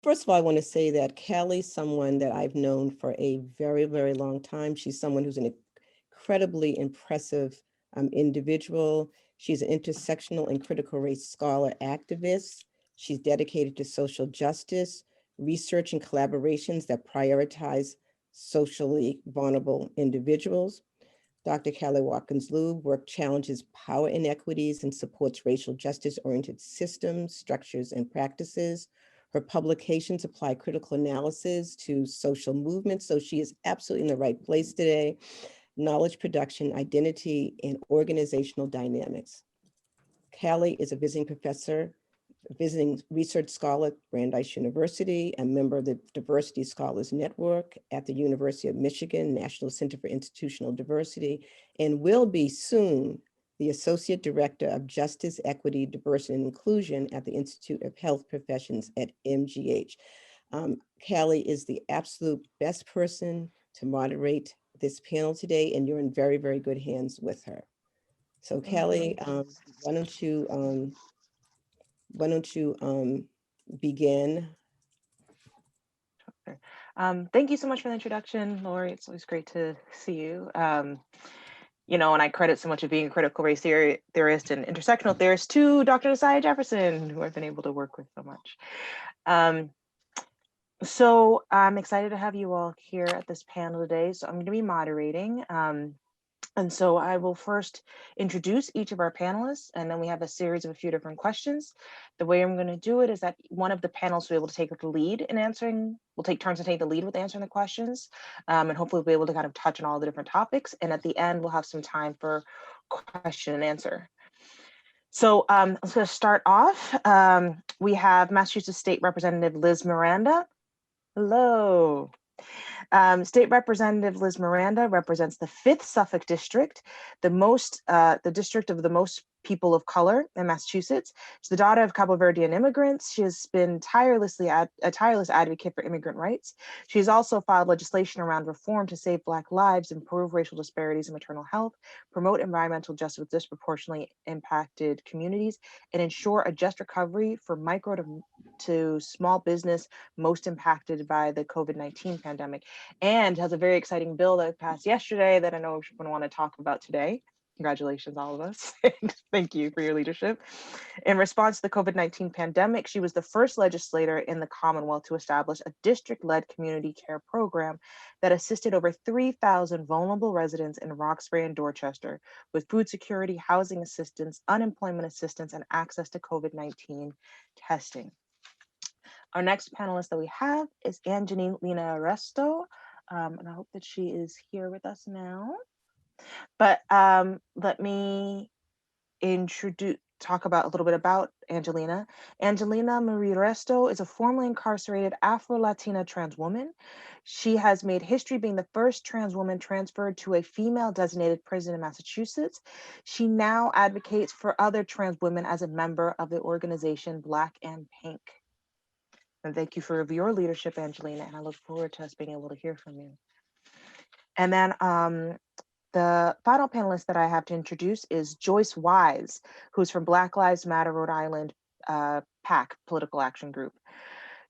First of all, I want to say that Callie's someone that I've known for a very, very long time. She's someone who's an incredibly impressive individual. She's an intersectional and critical race scholar activist. She's dedicated to social justice, research and collaborations that prioritize socially vulnerable individuals. Dr. Callie Watkins-Lew work challenges power inequities and supports racial justice-oriented systems, structures, and practices. Her publications apply critical analysis to social movements, so she is absolutely in the right place today. Knowledge production, identity, and organizational dynamics. Callie is a visiting research scholar at Brandeis University, a member of the Diversity Scholars Network at the University of Michigan, National Center for Institutional Diversity, and will be soon the Associate Director of Justice, Equity, Diversity, and Inclusion at the Institute of Health Professions at MGH. Callie is the absolute best person to moderate this panel today, and you're in very, very good hands with her. So Callie, why don't you begin? Sure. Thank you so much for the introduction, Lori. It's always great to see you. And I credit so much of being a critical race theorist and intersectional theorist to Dr. Josiah Jefferson, who I've been able to work with so much. So I'm excited to have you all here at this panel today. So I'm going to be moderating. And so I will first introduce each of our panelists, and then we have a series of a few different questions. The way I'm going to do it is that one of the panels will be able to take the lead in answering, we'll take turns to take the lead with answering the questions, and hopefully we'll be able to kind of touch on all the different topics. And at the end, we'll have some time for question and answer. So I'm going to start off. We have Massachusetts State Representative Liz Miranda. Hello. State Representative Liz Miranda represents the 5th Suffolk District, the district of the most people of color in Massachusetts. She's the daughter of Cabo Verdean immigrants. She has been a tireless advocate for immigrant rights. She's also filed legislation around reform to save Black lives, improve racial disparities in maternal health, promote environmental justice with disproportionately impacted communities, and ensure a just recovery for micro to small business most impacted by the COVID-19 pandemic, and has a very exciting bill that passed yesterday that I know we're going to want to talk about today. Congratulations, all of us. Thank you for your leadership. In response to the COVID-19 pandemic, she was the first legislator in the Commonwealth to establish a district-led community care program that assisted over 3,000 vulnerable residents in Roxbury and Dorchester with food security, housing assistance, unemployment assistance, and access to COVID-19 testing. Our next panelist that we have is Angelina Resto, and I hope that she is here with us now. But let me talk about a little bit about Angelina. Angelina Marie Resto is a formerly incarcerated Afro-Latina trans woman. She has made history being the first trans woman transferred to a female designated prison in Massachusetts. She now advocates for other trans women as a member of the organization Black and Pink. And thank you for your leadership, Angelina, and I look forward to us being able to hear from you. And then the final panelist that I have to introduce is Joyce Wise, who's from Black Lives Matter Rhode Island PAC, Political Action Group.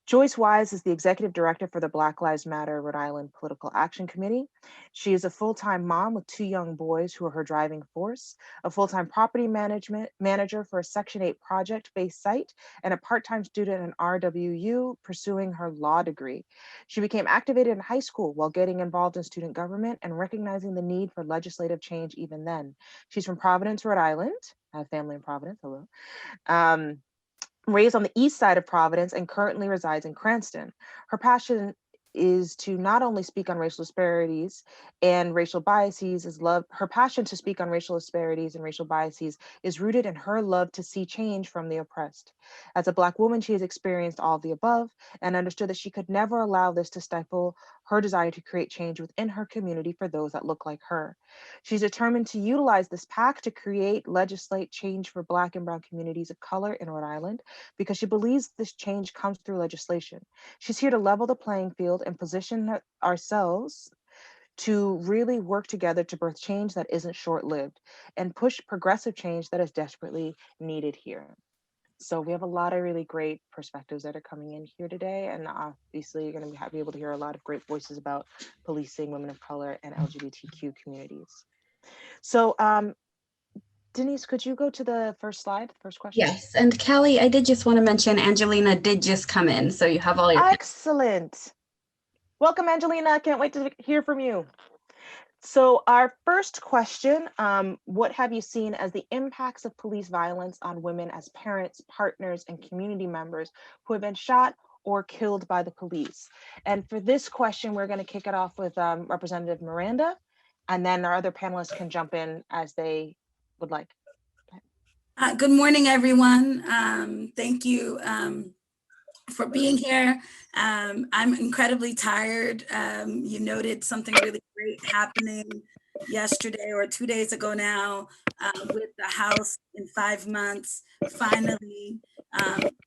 Joyce Wise is the executive director for the Black Lives Matter Rhode Island Political Action Committee. She is a full-time mom with 2 young boys who are her driving force, a full-time property manager for a Section 8 project-based site, and a part-time student in RWU pursuing her law degree. She became activated in high school while getting involved in student government and recognizing the need for legislative change even then. She's from Providence, Rhode Island. I have family in Providence, hello. Raised on the east side of Providence and currently resides in Cranston. Her passion is to not only speak on racial disparities and racial biases her passion to speak on racial disparities and racial biases is rooted in her love to see change from the oppressed. As a Black woman, she has experienced all of the above and understood that she could never allow this to stifle her desire to create change within her community for those that look like her. She's determined to utilize this PAC to legislate change for Black and Brown communities of color in Rhode Island because she believes this change comes through legislation. She's here to level the playing field and position ourselves to really work together to birth change that isn't short-lived and push progressive change that is desperately needed here. So we have a lot of really great perspectives that are coming in here today. And obviously you're going to be able to hear a lot of great voices about policing, women of color, and LGBTQ communities. So Denise, could you go to the first slide, first question? Yes, and Callie, I did just want to mention Angelina did just come in, so you have all your. Excellent. Welcome, Angelina. Can't wait to hear from you. So our first question, what have you seen as the impacts of police violence on women as parents, partners, and community members who have been shot or killed by the police? And for this question, we're going to kick it off with Representative Miranda, and then our other panelists can jump in as they would like. Good morning, everyone. Thank you for being here. I'm incredibly tired. You noted something really great happening yesterday or 2 days ago now with the House in 5 months, finally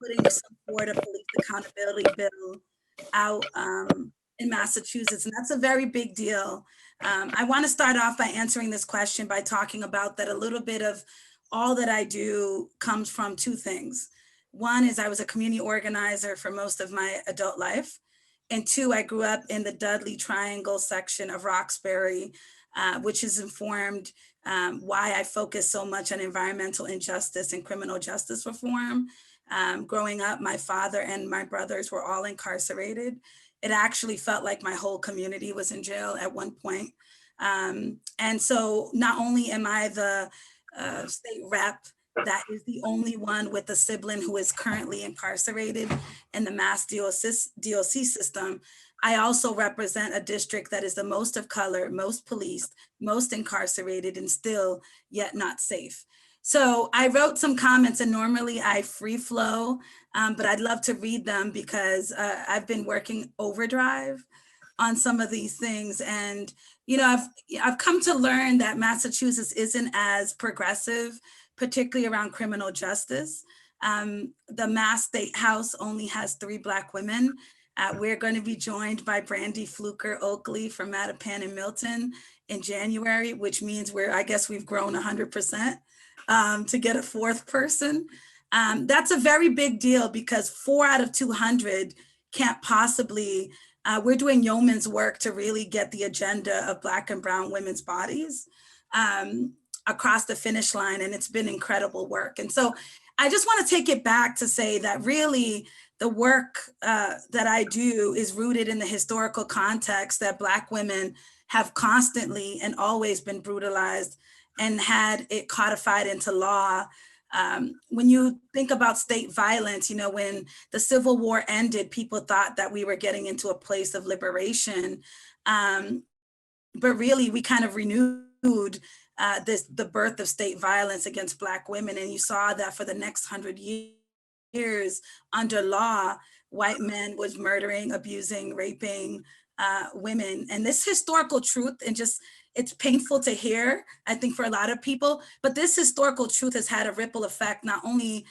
putting some sort of police accountability bill out in Massachusetts. And that's a very big deal. I want to start off by answering this question by talking about that a little bit of all that I do comes from two things. One is I was a community organizer for most of my adult life. And two, I grew up in the Dudley Triangle section of Roxbury, which has informed why I focus so much on environmental injustice and criminal justice reform. Growing up, my father and my brothers were all incarcerated. It actually felt like my whole community was in jail at one point. And so not only am I the state rep that is the only one with a sibling who is currently incarcerated in the Mass DOC system, I also represent a district that is the most of color, most policed, most incarcerated, and still yet not safe. So I wrote some comments, and normally I free flow, but I'd love to read them because I've been working overdrive on some of these things. And, you know, I've come to learn that Massachusetts isn't as progressive, particularly around criminal justice. The Mass State House only has 3 Black women. We're going to be joined by Brandy Fluker Oakley from Mattapan and Milton in January, which means I guess we've grown 100% to get a 4th person. That's a very big deal because 4 out of 200 can't possibly. We're doing yeoman's work to really get the agenda of Black and brown women's bodies across the finish line, and it's been incredible work. And so I just want to take it back to say that really the work that I do is rooted in the historical context that Black women have constantly and always been brutalized and had it codified into law. When you think about state violence, you know, when the Civil War ended, people thought that we were getting into a place of liberation. But really, we kind of renewed the birth of state violence against Black women. And you saw that for the next 100 years under law, white men was murdering, abusing, raping women. And this historical truth, and just, it's painful to hear, I think, for a lot of people, but this historical truth has had a ripple effect, not only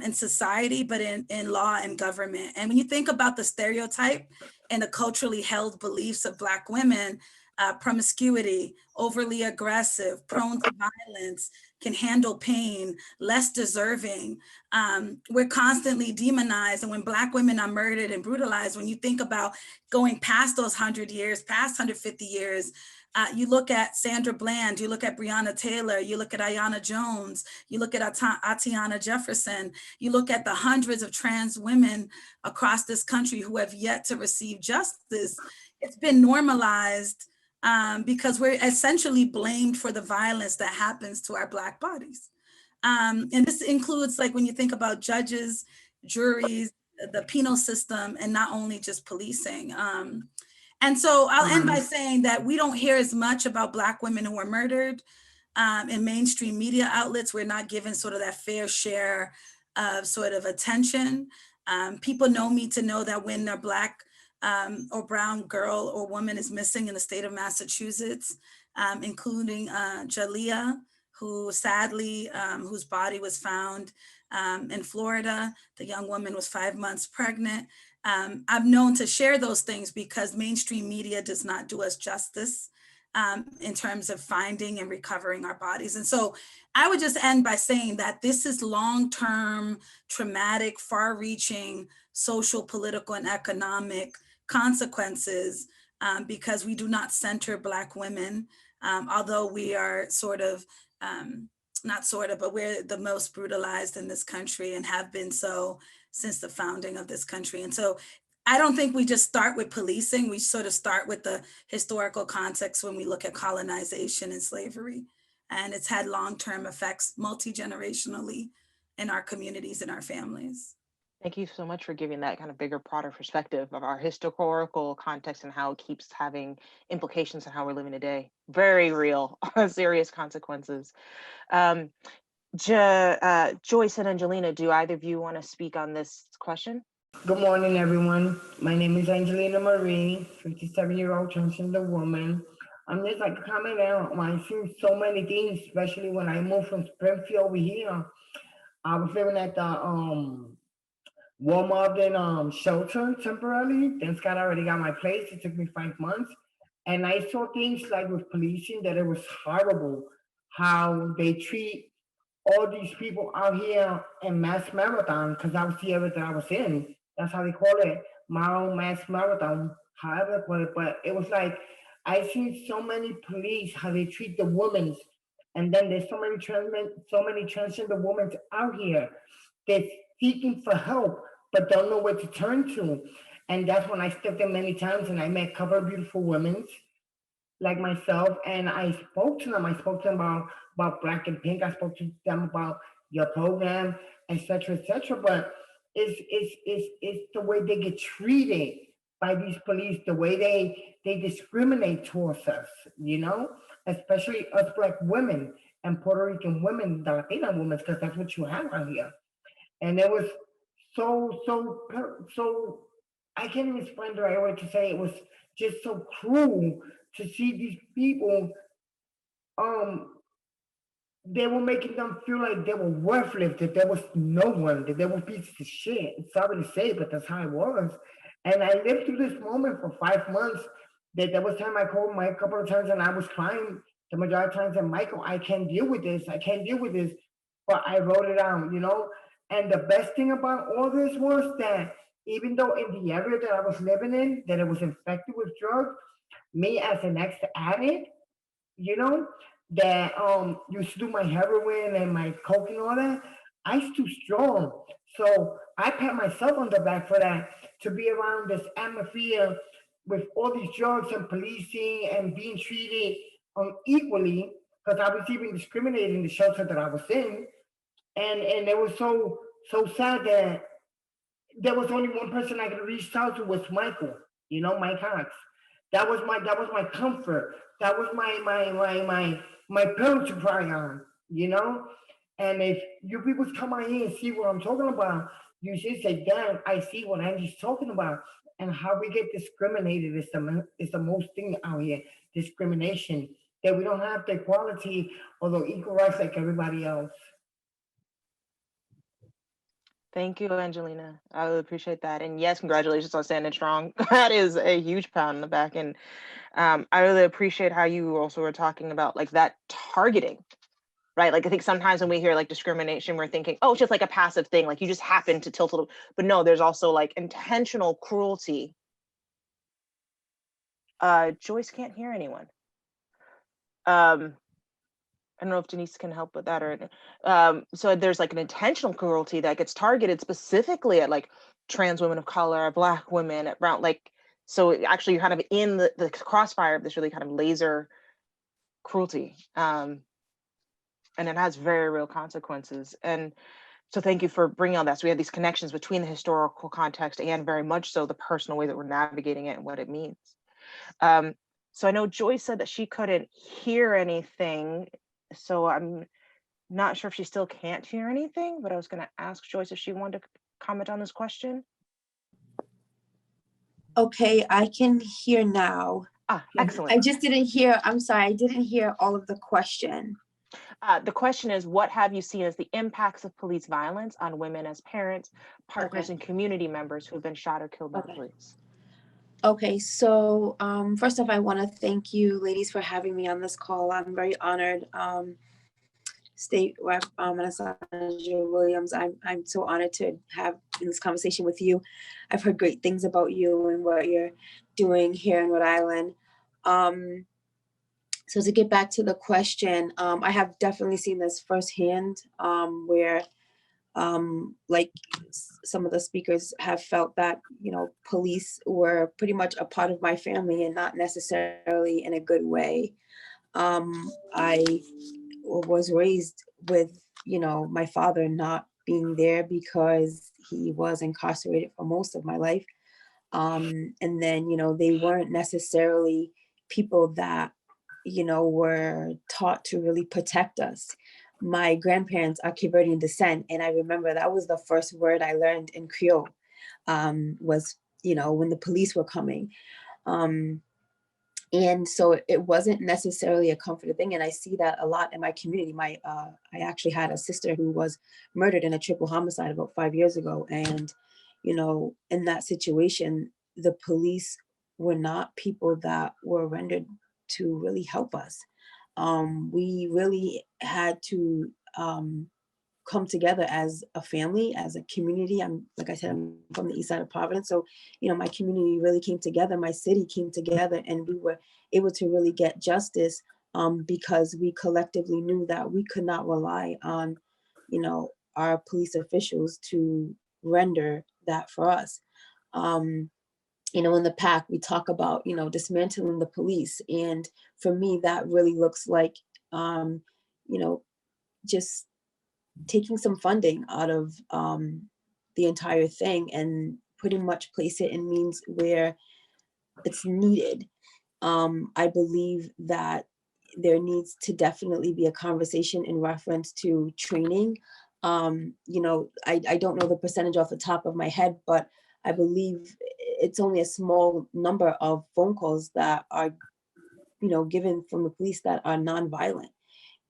in society, but in law and government. And when you think about the stereotype and the culturally held beliefs of Black women, promiscuity, overly aggressive, prone to violence, can handle pain, less deserving. We're constantly demonized. And when Black women are murdered and brutalized, when you think about going past those 100 years, past 150 years, you look at Sandra Bland, you look at Breonna Taylor, you look at Aiyana Jones, you look at Atiana Jefferson, you look at the hundreds of trans women across this country who have yet to receive justice. It's been normalized because we're essentially blamed for the violence that happens to our Black bodies. And this includes, like, when you think about judges, juries, the penal system, and not only just policing. And so I'll end by saying that we don't hear as much about Black women who are murdered in mainstream media outlets. We're not given sort of that fair share of sort of attention. People know me to know that when a Black or brown girl or woman is missing in the state of Massachusetts, including Jalea, who sadly, whose body was found in Florida. The young woman was 5 months pregnant. I've known to share those things because mainstream media does not do us justice. in terms of finding and recovering our bodies. And so I would just end by saying that this is long-term, traumatic, far-reaching social, political, and economic consequences because we do not center Black women, although we are sort of, not sort of, but we're the most brutalized in this country and have been so since the founding of this country. And so I don't think we just start with policing. We sort of start with the historical context when we look at colonization and slavery. And it's had long-term effects multi-generationally in our communities and our families. Thank you so much for giving that kind of bigger, broader perspective of our historical context and how it keeps having implications on how we're living today. Very real, serious consequences. Joyce and Angelina, do either of you want to speak on this question? Good morning, everyone. My name is Angelina Marie, 57-year-old transgender woman. I'm just like commenting on, I've seen so many things, especially when I moved from Springfield over here. I was living at the Walmart and shelter temporarily. Then Scott already got my place. It took me 5 months. And I saw things like with policing that it was horrible how they treat all these people out here in mass marathon, because that was the area that I was in. That's how they call it, my own mass marathon, however they call it. But it was like, I seen so many police, how they treat the women. And then there's so many transgender women out here that's seeking for help, but don't know where to turn to. And that's when I stepped in many times and I met a couple of beautiful women like myself, and I spoke to them. I spoke to them about Black and Pink. I spoke to them about your program, etc., etc. But it's the way they get treated by these police, the way they discriminate towards us, you know, especially us Black women and Puerto Rican women, the Latina women, because that's what you have out here. And it was so I can't even explain the right way to say it. It was just so cruel to see these people. They were making them feel like they were worthless, that there was no one, that they were pieces of shit. It's sorry to say, but that's how it was. And I lived through this moment for 5 months. That there was time I called Mike a couple of times and I was crying the majority of times, and Michael, I can't deal with this. I can't deal with this. But I wrote it down, you know. And the best thing about all this was that even though in the area that I was living in, that it was infected with drugs, me as an ex-addict, you know, that used to do my heroin and my coke and all that, I stood strong. So I pat myself on the back for that, to be around this atmosphere with all these drugs and policing and being treated unequally, because I was even discriminated in the shelter that I was in. And it was so sad that there was only one person I could reach out to was Michael, you know, Mike Cox. That was my comfort. That was my pillow to cry on, you know. And if you people come out here and see what I'm talking about, you should say, "Damn, I see what Andy's talking about." And how we get discriminated is the most thing out here. Discrimination, that we don't have the equality or the equal rights like everybody else. Thank you, Angelina. I really appreciate that. And yes, congratulations on standing strong. That is a huge pat on the back. And I really appreciate how you also were talking about like that targeting, right? Like I think sometimes when we hear like discrimination, we're thinking, oh, it's just like a passive thing. Like you just happen to tilt a little, but no, there's also like intentional cruelty. Joyce can't hear anyone. I don't know if Denise can help with that or so there's like an intentional cruelty that gets targeted specifically at like trans women of color, Black women, at brown, like, so actually you're kind of in the crossfire of this really kind of laser cruelty. And it has very real consequences. And so thank you for bringing all that. So we have these connections between the historical context and very much so the personal way that we're navigating it and what it means. So I know Joyce said that she couldn't hear anything. So I'm not sure if she still can't hear anything, but I was going to ask Joyce if she wanted to comment on this question. Okay, I can hear now. Excellent. I just didn't hear, I'm sorry, I didn't hear all of the question. The question is, what have you seen as the impacts of police violence on women as parents, partners, and community members who have been shot or killed by the police? Okay, so first off, I want to thank you, ladies, for having me on this call. I'm very honored. State Rep Alessandra Williams, I'm so honored to have this conversation with you. I've heard great things about you and what you're doing here in Rhode Island. So to get back to the question, I have definitely seen this firsthand, where like some of the speakers have felt that, you know, police were pretty much a part of my family and not necessarily in a good way. I was raised with, you know, my father not being there because he was incarcerated for most of my life. And then, you know, they weren't necessarily people that, you know, were taught to really protect us. My grandparents are Cape Verdean descent, and I remember that was the first word I learned in Creole, was, you know, when the police were coming. And so it wasn't necessarily a comforting thing. And I see that a lot in my community. I actually had a sister who was murdered in a triple homicide about 5 years ago. And, you know, in that situation, the police were not people that were rendered to really help us. We really had to come together as a family, as a community. Like I said, I'm from the east side of Providence. So, you know, my community really came together, my city came together, and we were able to really get justice, because we collectively knew that we could not rely on, you know, our police officials to render that for us. You know, in the PAC, we talk about, you know, dismantling the police. And for me, that really looks like, you know, just taking some funding out of the entire thing and pretty much place it in means where it's needed. I believe that there needs to definitely be a conversation in reference to training. You know, I don't know the percentage off the top of my head, but I believe it's only a small number of phone calls that are, you know, given from the police that are nonviolent.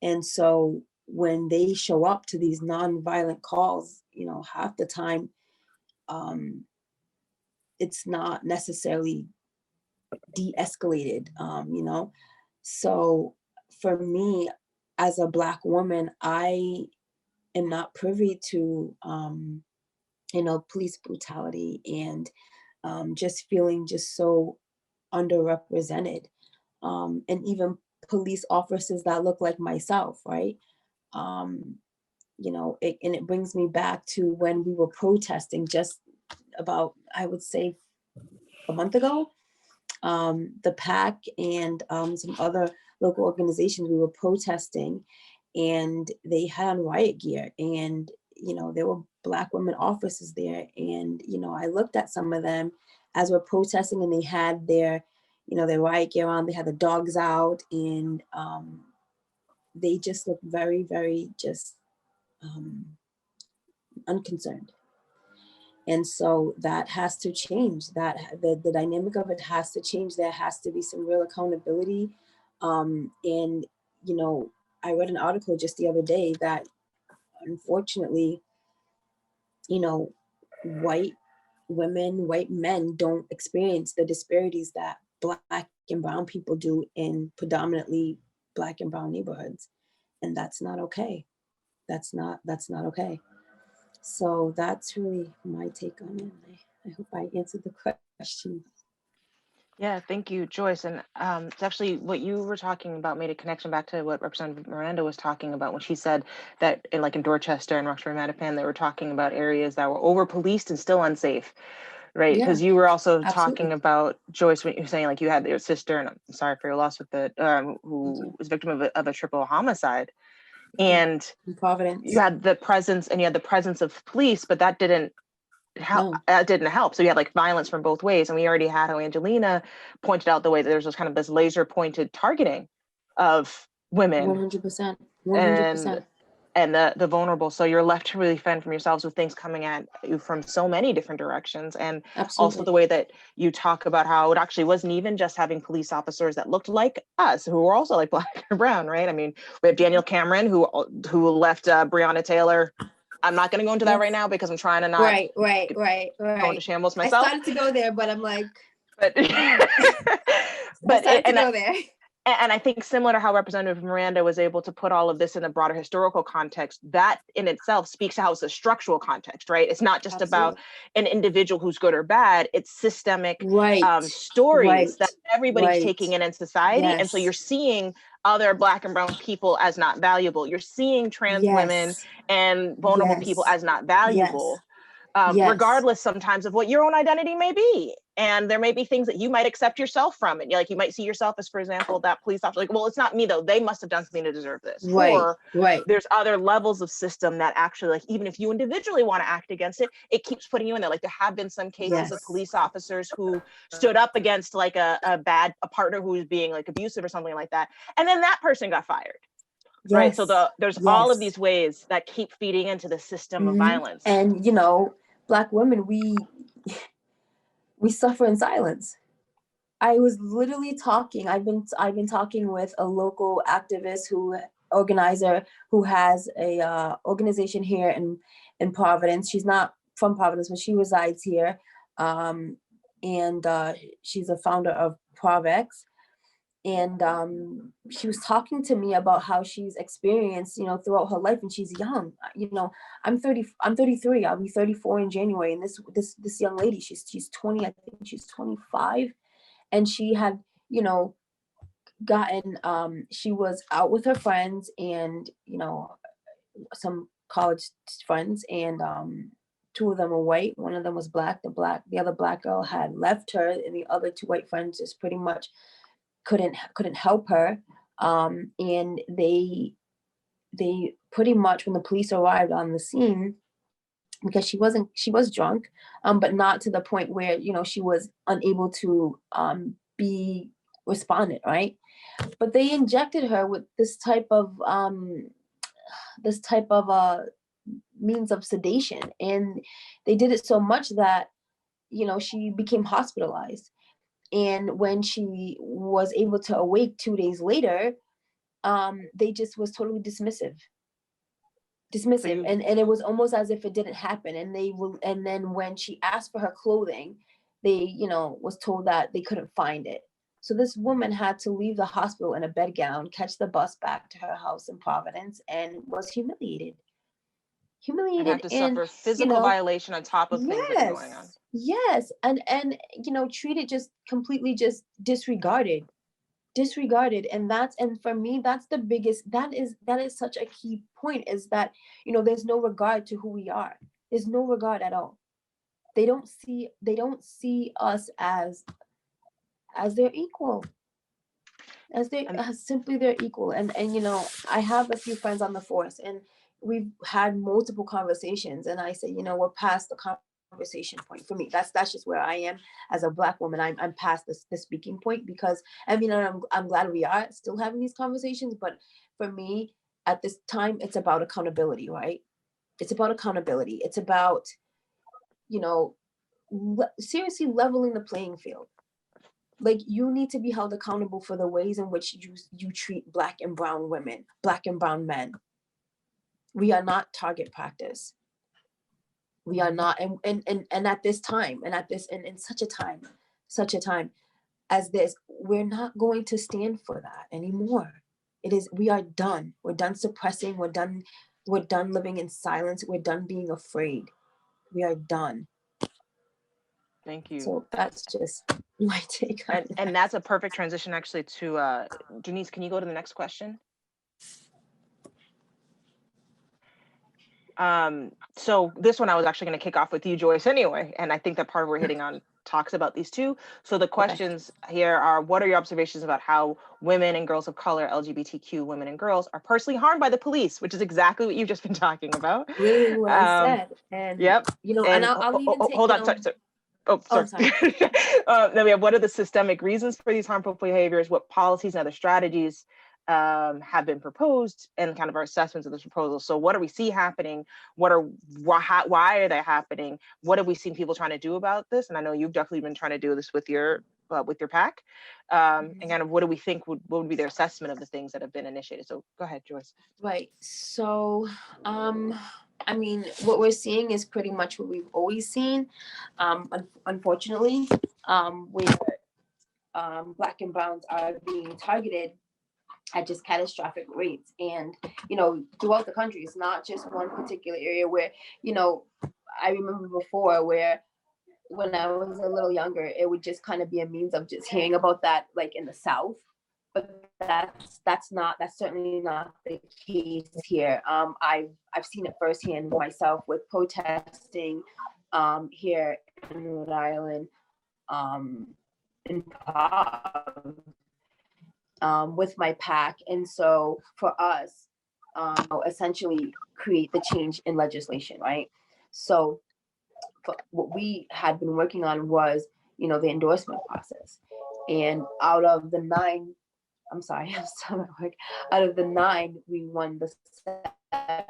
And so when they show up to these nonviolent calls, you know, half the time, it's not necessarily de-escalated, you know? So for me, as a Black woman, I am not privy to, you know, police brutality and just feeling just so underrepresented. And even police officers that look like myself, right? You know, and it brings me back to when we were protesting just about, I would say, a month ago. The PAC and some other local organizations, we were protesting, and they had on riot gear, and, you know, there were Black women officers there. And, you know, I looked at some of them as we're protesting, and they had their, you know, their riot gear on, they had the dogs out, and they just looked very, very just unconcerned. And so that has to change. That the dynamic of it has to change. There has to be some real accountability. And, you know, I read an article just the other day that unfortunately, you know, white women, white men don't experience the disparities that Black and brown people do in predominantly Black and brown neighborhoods. And that's not okay. That's not okay. So that's really my take on it. I hope I answered the question. Yeah, thank you, Joyce. And it's actually what you were talking about made a connection back to what Representative Miranda was talking about when she said that in Dorchester and Roxbury Mattapan, they were talking about areas that were over policed and still unsafe, right? Because you were also talking about, Joyce, when you were saying like you had your sister, and I'm sorry for your loss with the who was victim of a triple homicide, and In Providence. you had the presence of police, but that didn't help. So you had like violence from both ways. And we already had how Angelina pointed out the way that there's this kind of this laser pointed targeting of women 100%. 100%. and the vulnerable. So you're left to really fend from yourselves with things coming at you from so many different directions. And also the way that you talk about how it actually wasn't even just having police officers that looked like us, who were also like Black or brown, right? I mean, we have Daniel Cameron who left Breonna Taylor. I'm not going to go into that right now because I'm trying to not Right. go into shambles myself. I started to go there, but I'm like, but Decided to go there. And I think similar to how Representative Miranda was able to put all of this in a broader historical context, that in itself speaks to how it's a structural context, right? It's not just about an individual who's good or bad, it's systemic stories that everybody's taking in society. And so you're seeing other Black and brown people as not valuable. You're seeing trans women and vulnerable people as not valuable. Regardless sometimes of what your own identity may be. And there may be things that you might accept yourself from it. Like you might see yourself as, for example, that police officer, like, well, it's not me though. They must have done something to deserve this. Or there's other levels of system that actually, like, even if you individually want to act against it, it keeps putting you in there. Like there have been some cases of police officers who stood up against like a partner who was being like abusive or something like that. And then that person got fired. Right. So there's all of these ways that keep feeding into the system of violence. And, you know, Black women, we suffer in silence. I was literally talking. I've been talking with a local activist organizer who has a organization here in Providence. She's not from Providence, but she resides here. And she's a founder of Provex. And she was talking to me about how she's experienced, you know, throughout her life, and she's young. You know, I'm 33. I'll be 34 in January. And this young lady, she's 20. I think she's 25, and she had, you know, gotten. She was out with her friends, and you know, some college friends, and two of them were white. One of them was Black. The other Black girl had left her, and the other two white friends just pretty much couldn't help her, and they pretty much, when the police arrived on the scene, because she was drunk, but not to the point where, you know, she was unable to be respondent, right? But they injected her with this type of means of sedation, and they did it so much that, you know, she became hospitalized. And when she was able to awake 2 days later, they just was totally dismissive. And it was almost as if it didn't happen. And then when she asked for her clothing, they, you know, was told that they couldn't find it. So this woman had to leave the hospital in a bedgown, catch the bus back to her house in Providence, and was humiliated. And have to suffer physical violation on top of things that are going on. Yes, and you know, treated just completely just disregarded, and for me, that's the biggest. That is such a key point, is that, you know, there's no regard to who we are. There's no regard at all. They don't see us as their equal, as simply their equal. And you know, I have a few friends on the force, and we've had multiple conversations, and I say, you know, we're past the conversation point. For me, that's just where I am as a Black woman. I'm past the speaking point, because I mean, I'm glad we are still having these conversations, but for me at this time, it's about accountability, right? It's about accountability. It's about, you know, seriously leveling the playing field. Like, you need to be held accountable for the ways in which you treat Black and brown women, Black and brown men. We are not target practice. We are not, and at this time, and in such a time as this, we're not going to stand for that anymore. We are done. We're done suppressing. We're done living in silence. We're done being afraid. We are done. Thank you. So that's just my take on that. And that's a perfect transition actually to Denise. Can you go to the next question? So this one I was actually going to kick off with you, Joyce, anyway, and I think that part we're hitting on talks about these two. So the questions here are: what are your observations about how women and girls of color, LGBTQ women and girls, are personally harmed by the police, which is exactly what you've just been talking about. Really what I said. And you know, and I'll even take, hold on, sorry. Sorry. Then we have: what are the systemic reasons for these harmful behaviors? What policies and other strategies have been proposed, and kind of our assessments of this proposal? So what do we see happening? Why are they happening? What have we seen people trying to do about this? And I know you've definitely been trying to do this with your PAC. And kind of what do we think what would be their assessment of the things that have been initiated? So go ahead, Joyce. Right. So I mean, what we're seeing is pretty much what we've always seen, unfortunately. where Black and browns are being targeted at just catastrophic rates. And, you know, throughout the country, it's not just one particular area where, you know, I remember before where when I was a little younger, it would just kind of be a means of just hearing about that, like in the South. But that's certainly not the case here. I've seen it firsthand myself with protesting here in Rhode Island, in with my pack. And so for us, essentially create the change in legislation, right? So what we had been working on was, you know, the endorsement process. And out of the 9, I'm sorry, I'm still at work. Out of the 9, we won the 7.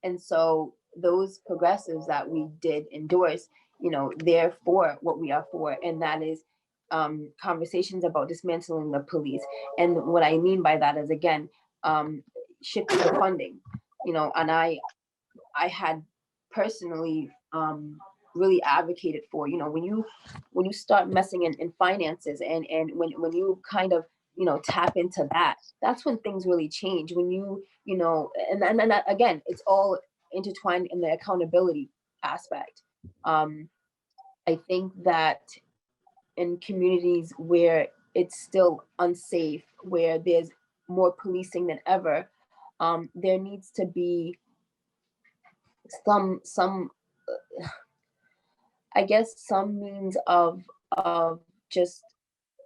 And so those progressives that we did endorse, you know, they're for what we are for, and that is conversations about dismantling the police. And what I mean by that is, again, shifting the funding, you know, and I had personally really advocated for, you know, when you start messing in finances, and when you kind of, you know, tap into that, that's when things really change. When you know, and that, again, it's all intertwined in the accountability aspect. I think that in communities where it's still unsafe, where there's more policing than ever, there needs to be some I guess some means of just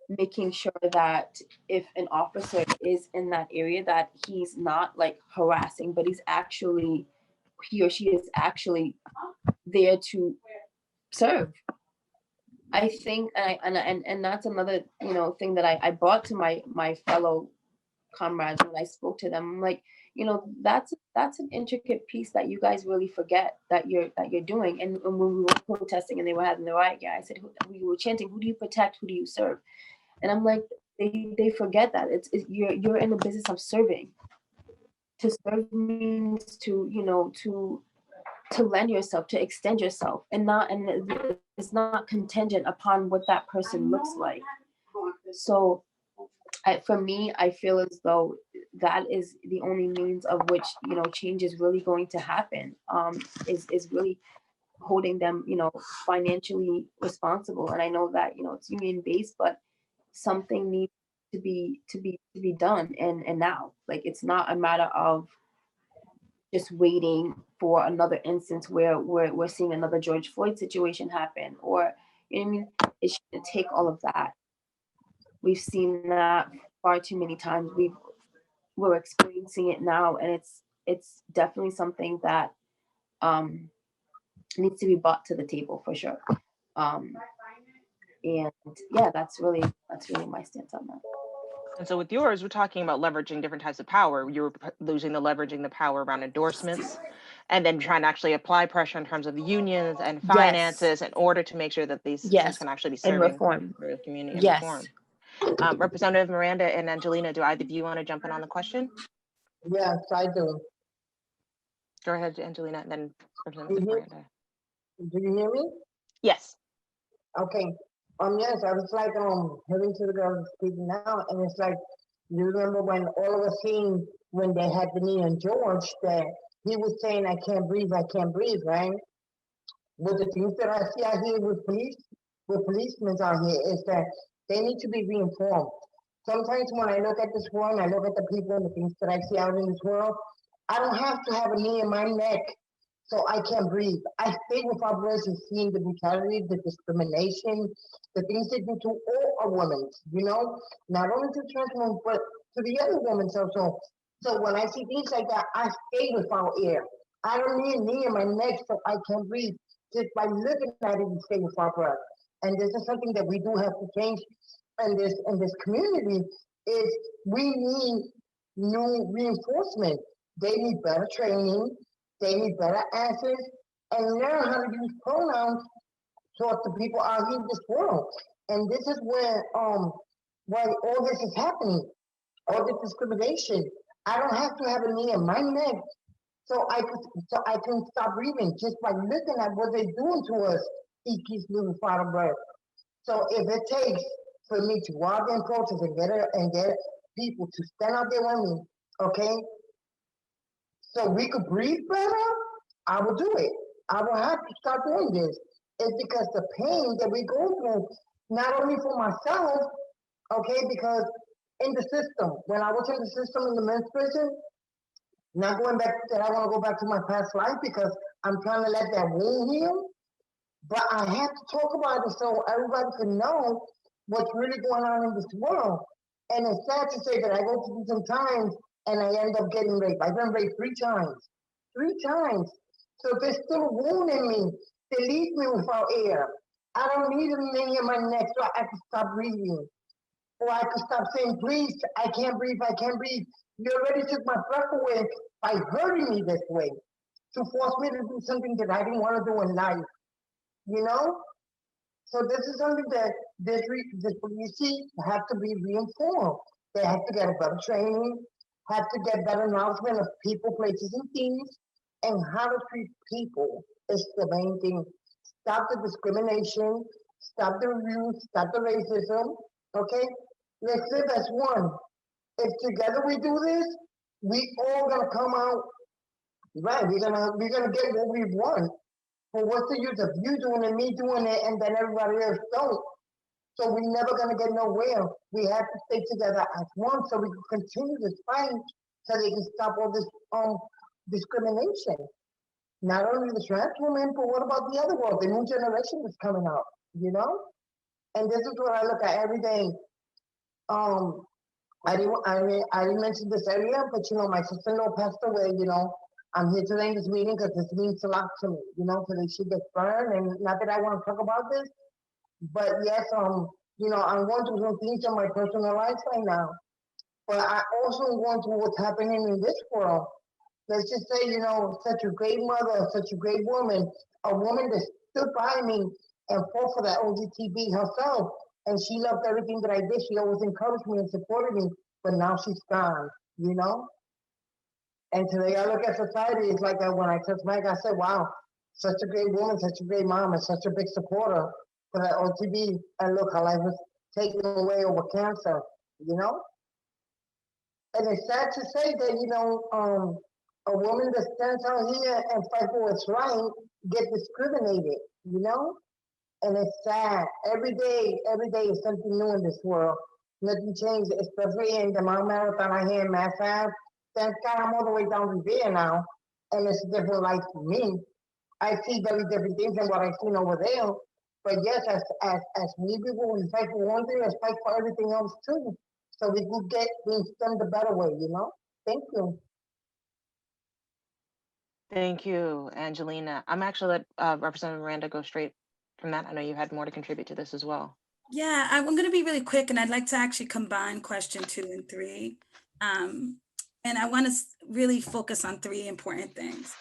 making sure that if an officer is in that area, that he's not like harassing, but he or she is actually there to serve. I think, and that's another, you know, thing that I brought to my fellow comrades when I spoke to them. I'm like, you know, that's an intricate piece that you guys really forget that you're doing. And when we were protesting and they were having the riot, yeah, I said, we were chanting, "Who do you protect? Who do you serve?" And I'm like, they forget that you're in the business of serving. To serve means to, you know, to lend yourself, to extend yourself, and it's not contingent upon what that person looks like. So for me, I feel as though that is the only means of which, you know, change is really going to happen, is really holding them, you know, financially responsible. And I know that, you know, it's union based, but something needs to be done, and now, like, it's not a matter of just waiting for another instance where we're seeing another George Floyd situation happen, or, you know what I mean? It shouldn't take all of that. We've seen that far too many times. We're experiencing it now, and it's definitely something that needs to be brought to the table for sure. And yeah, that's really my stance on that. And so with yours, we're talking about leveraging different types of power. You're leveraging the power around endorsements, and then trying to actually apply pressure in terms of the unions and finances in order to make sure that these systems can actually be serving the community and reform. Representative Miranda and Angelina, do either of you want to jump in on the question? Yes, I do. Go ahead, Angelina, and then Representative Miranda. Do you hear me? Yes. Okay. Yes, I was like hearing to the girls speaking now, and it's like, you remember when all of us seen when they had the knee on George, that he was saying, I can't breathe, right? With the things that I see out here with policemen out here, is that they need to be reinformed. Sometimes when I look at this world, I look at the people and the things that I see out in this world, I don't have to have a knee in my neck so I can't breathe. I stay with our brothers and seeing the brutality, the discrimination, the things they do to all our women, you know, not only to trans women, but to the other women also. So when I see things like that, I stay with our air. I don't need a knee in my neck so I can breathe. Just by looking at it, we stay with our breath. And this is something that we do have to change in this community, is we need new reinforcement. They need better training. They need better answers, and learn how to use pronouns towards the people out here in this world. And this is where why all this is happening, all this discrimination. I don't have to have a knee in my neck so I can stop breathing just by looking at what they're doing to us. Each keeps living fire breath. So if it takes for me to go out there and protest and get people to stand out there with me, okay, so we could breathe better, I will do it. I will have to start doing this. It's because the pain that we go through, not only for myself, okay, because in the system, when I was in the system in the men's prison, not going back that I want to go back to my past life because I'm trying to let that wound heal. But I have to talk about it so everybody can know what's really going on in this world. And it's sad to say that I go through some times and I end up getting raped. I've been raped 3 times. 3 times. So there's still a wound in me. They leave me without air. I don't need a thing in my neck so I can stop breathing. Or I can stop saying, please, I can't breathe, I can't breathe. You already took my breath away by hurting me this way to force me to do something that I didn't want to do in life. You know? So this is something that this police have to be reinformed. They have to get a better training, have to get better acknowledgement of people, places, and things, and how to treat people is the main thing. Stop the discrimination, stop the abuse, stop the racism. Okay, let's live as one. If together we do this, we all gonna come out right. We're gonna get what we want. But what's the use of you doing it, me doing it, and then everybody else don't? So we're never gonna get nowhere. We have to stay together as one so we can continue this fight so they can stop all this discrimination. Not only the trans women, but what about the other world, the new generation that's coming up, you know? And this is what I look at every day. I didn't mention this earlier, but you know, my sister-in-law passed away, you know. I'm here today in this meeting because this means a lot to me, you know, because she gets burned, and not that I want to talk about this, but yes, you know, I'm going through some things in my personal life right now, but I also am going through what's happening in this world. Let's just say, you know, such a great mother, such a great woman, a woman that stood by me and fought for that LGBT herself, and she loved everything that I did. She always encouraged me and supported me, but now she's gone, you know? And today I look at society, it's like when I touch Mike, I said, wow, such a great woman, such a great mom, and such a big supporter for that LGBT. And look, her life was taken away over cancer, you know? And it's sad to say that, you know, a woman that stands out here and fight for what's right get discriminated, you know? And it's sad. Every day is something new in this world. Nothing changed, especially in the Mount Marathon I hear in Mass Ave. Thank God I'm all the way down Revere now, and it's a different life for me. I see very different things than what I've seen over there. But yes, as we people, we fight for one thing, let's fight for everything else too. So we can get things done the better way, you know? Thank you. Thank you, Angelina. I'm actually let Representative Miranda go straight from that. I know you had more to contribute to this as well. Yeah, I'm going to be really quick, and I'd like to actually combine question 2 and 3. And I want to really focus on 3 important things.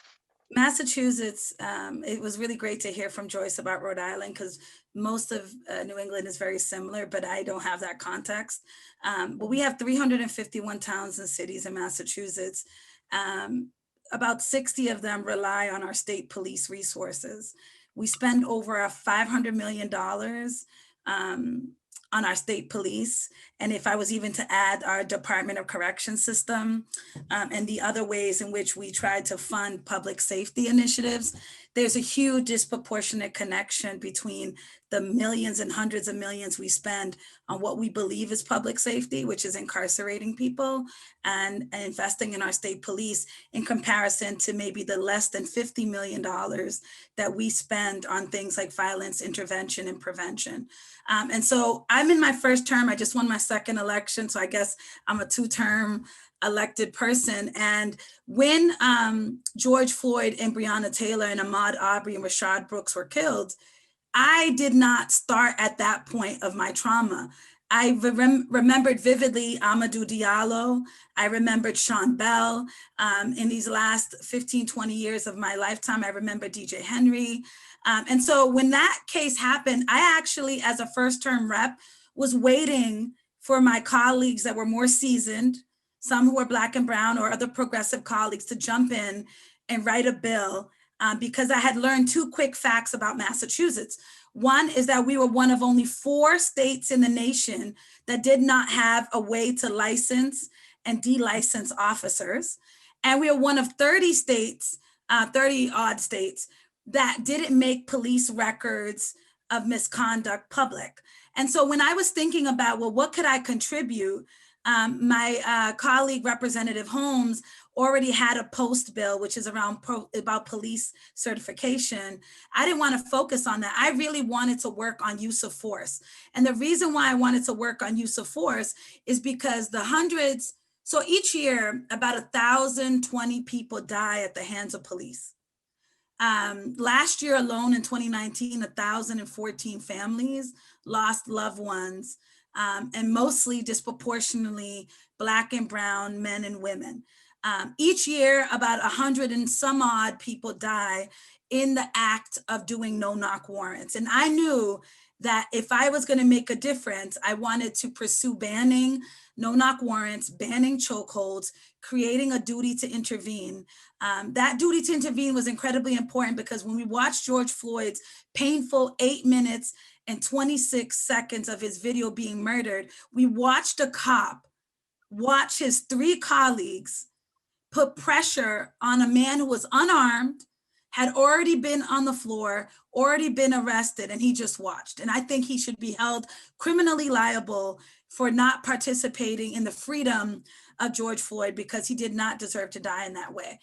Massachusetts, it was really great to hear from Joyce about Rhode Island because most of New England is very similar, but I don't have that context. But we have 351 towns and cities in Massachusetts. About 60 of them rely on our state police resources. We spend over $500 million on our state police. And if I was even to add our Department of Corrections system and the other ways in which we try to fund public safety initiatives, there's a huge disproportionate connection between the millions and hundreds of millions we spend on what we believe is public safety, which is incarcerating people, and investing in our state police in comparison to maybe the less than $50 million that we spend on things like violence intervention and prevention. And so I'm in my first term. I just won my second election. So I guess I'm a 2-term elected person. And when George Floyd and Breonna Taylor and Ahmaud Arbery and Rashad Brooks were killed, I did not start at that point of my trauma. I remembered vividly Amadou Diallo. I remembered Sean Bell. In these last 15, 20 years of my lifetime, I remember DJ Henry. And so when that case happened, I actually, as a first-term rep, was waiting for my colleagues that were more seasoned, some who were Black and brown or other progressive colleagues, to jump in and write a bill because I had learned 2 quick facts about Massachusetts. One is that we were one of only 4 states in the nation that did not have a way to license and de-license officers. And we are one of 30 states, 30 odd states, that didn't make police records of misconduct public. And so when I was thinking about, well, what could I contribute? My colleague, Representative Holmes, already had a post bill, which is around about police certification. I didn't want to focus on that. I really wanted to work on use of force. And the reason why I wanted to work on use of force is because the hundreds, so each year, about 1,020 people die at the hands of police. Last year alone in 2019, 1,014 families lost loved ones, and mostly disproportionately Black and brown men and women. Each year, about 100 and some odd people die in the act of doing no-knock warrants. And I knew that if I was going to make a difference, I wanted to pursue banning no-knock warrants, banning chokeholds, creating a duty to intervene. That duty to intervene was incredibly important because when we watched George Floyd's painful 8 minutes and 26 seconds of his video being murdered, we watched a cop watch his 3 colleagues put pressure on a man who was unarmed, had already been on the floor, already been arrested, and he just watched. And I think he should be held criminally liable for not participating in the freedom of George Floyd because he did not deserve to die in that way.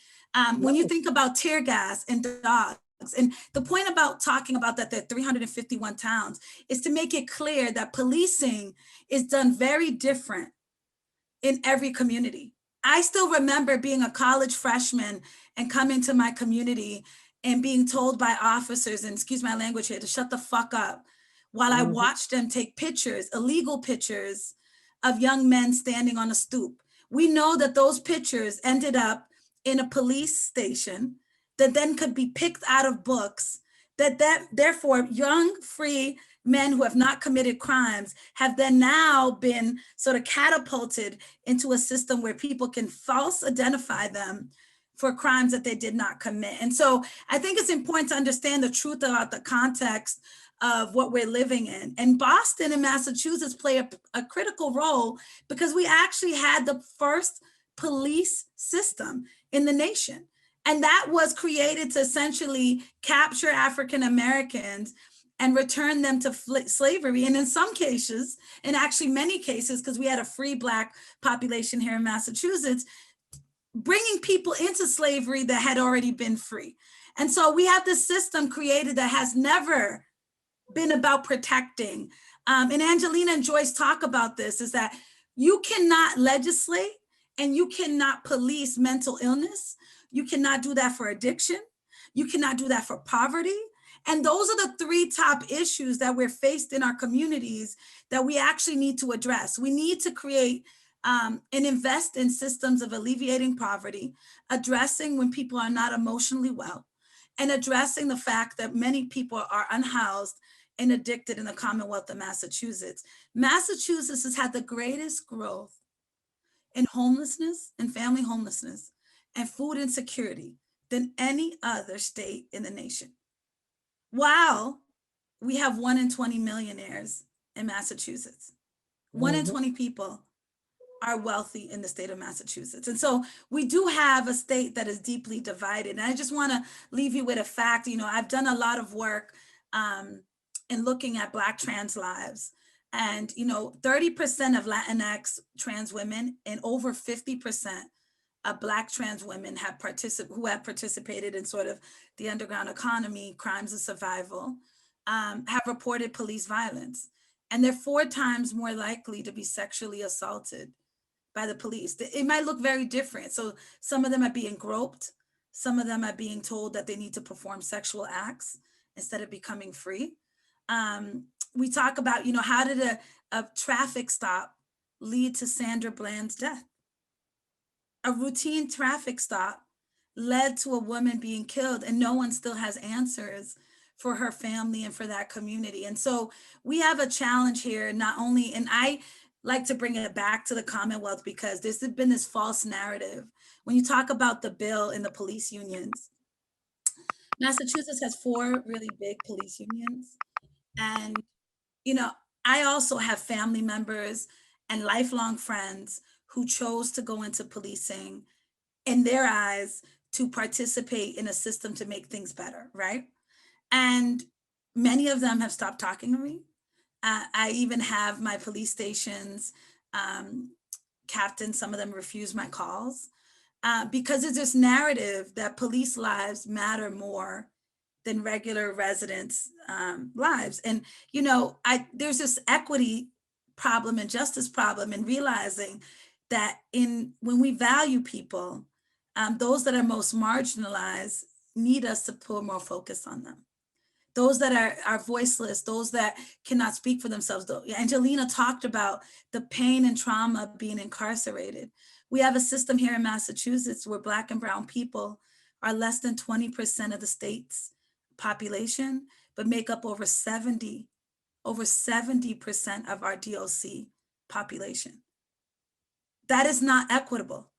When you think about tear gas and dogs, and the point about talking about that there are 351 towns is to make it clear that policing is done very different in every community. I still remember being a college freshman and coming to my community and being told by officers, and excuse my language here, to shut the fuck up while I watched them take pictures, illegal pictures of young men standing on a stoop. We know that those pictures ended up in a police station that then could be picked out of books, that therefore young, free men who have not committed crimes have then now been sort of catapulted into a system where people can false identify them for crimes that they did not commit. And so I think it's important to understand the truth about the context of what we're living in. And Boston and Massachusetts play a critical role because we actually had the first police system in the nation. And that was created to essentially capture African Americans and return them to slavery. And in some cases, and actually many cases, because we had a free Black population here in Massachusetts, bringing people into slavery that had already been free. And so we have this system created that has never been about protecting. And Angelina and Joyce talk about this, is that you cannot legislate and you cannot police mental illness. You cannot do that for addiction. You cannot do that for poverty. And those are the 3 top issues that we're faced in our communities that we actually need to address. We need to create and invest in systems of alleviating poverty, addressing when people are not emotionally well, and addressing the fact that many people are unhoused and addicted in the Commonwealth of Massachusetts. Massachusetts has had the greatest growth in homelessness and family homelessness and food insecurity than any other state in the nation. While we have 1 in 20 millionaires in Massachusetts, 1 in 20 people are wealthy in the state of Massachusetts. And so we do have a state that is deeply divided. And I just want to leave you with a fact. I've done a lot of work in looking at Black trans lives. And 30% of Latinx trans women and over 50% of Black trans women who have participated in sort of the underground economy, crimes of survival, have reported police violence. And they're 4 times more likely to be sexually assaulted by the police. It might look very different. So some of them are being groped. Some of them are being told that they need to perform sexual acts instead of becoming free. We talk about, how did a traffic stop lead to Sandra Bland's death? A routine traffic stop led to a woman being killed, and no one still has answers for her family and for that community. And so we have a challenge here, not only, and I like to bring it back to the Commonwealth because there's been this false narrative. When you talk about the bill in the police unions, Massachusetts has 4 really big police unions. And, you know, I also have family members and lifelong friends who chose to go into policing in their eyes to participate in a system to make things better, right? And many of them have stopped talking to me. I even have my police stations captains, some of them refuse my calls because it's this narrative that police lives matter more than regular residents' lives. And, you know, there's this equity problem and justice problem in realizing that when we value people, those that are most marginalized need us to put more focus on them. Those that are voiceless, those that cannot speak for themselves. Angelina talked about the pain and trauma of being incarcerated. We have a system here in Massachusetts where Black and brown people are less than 20% of the state's population, but make up over 70% of our DOC population. That is not equitable.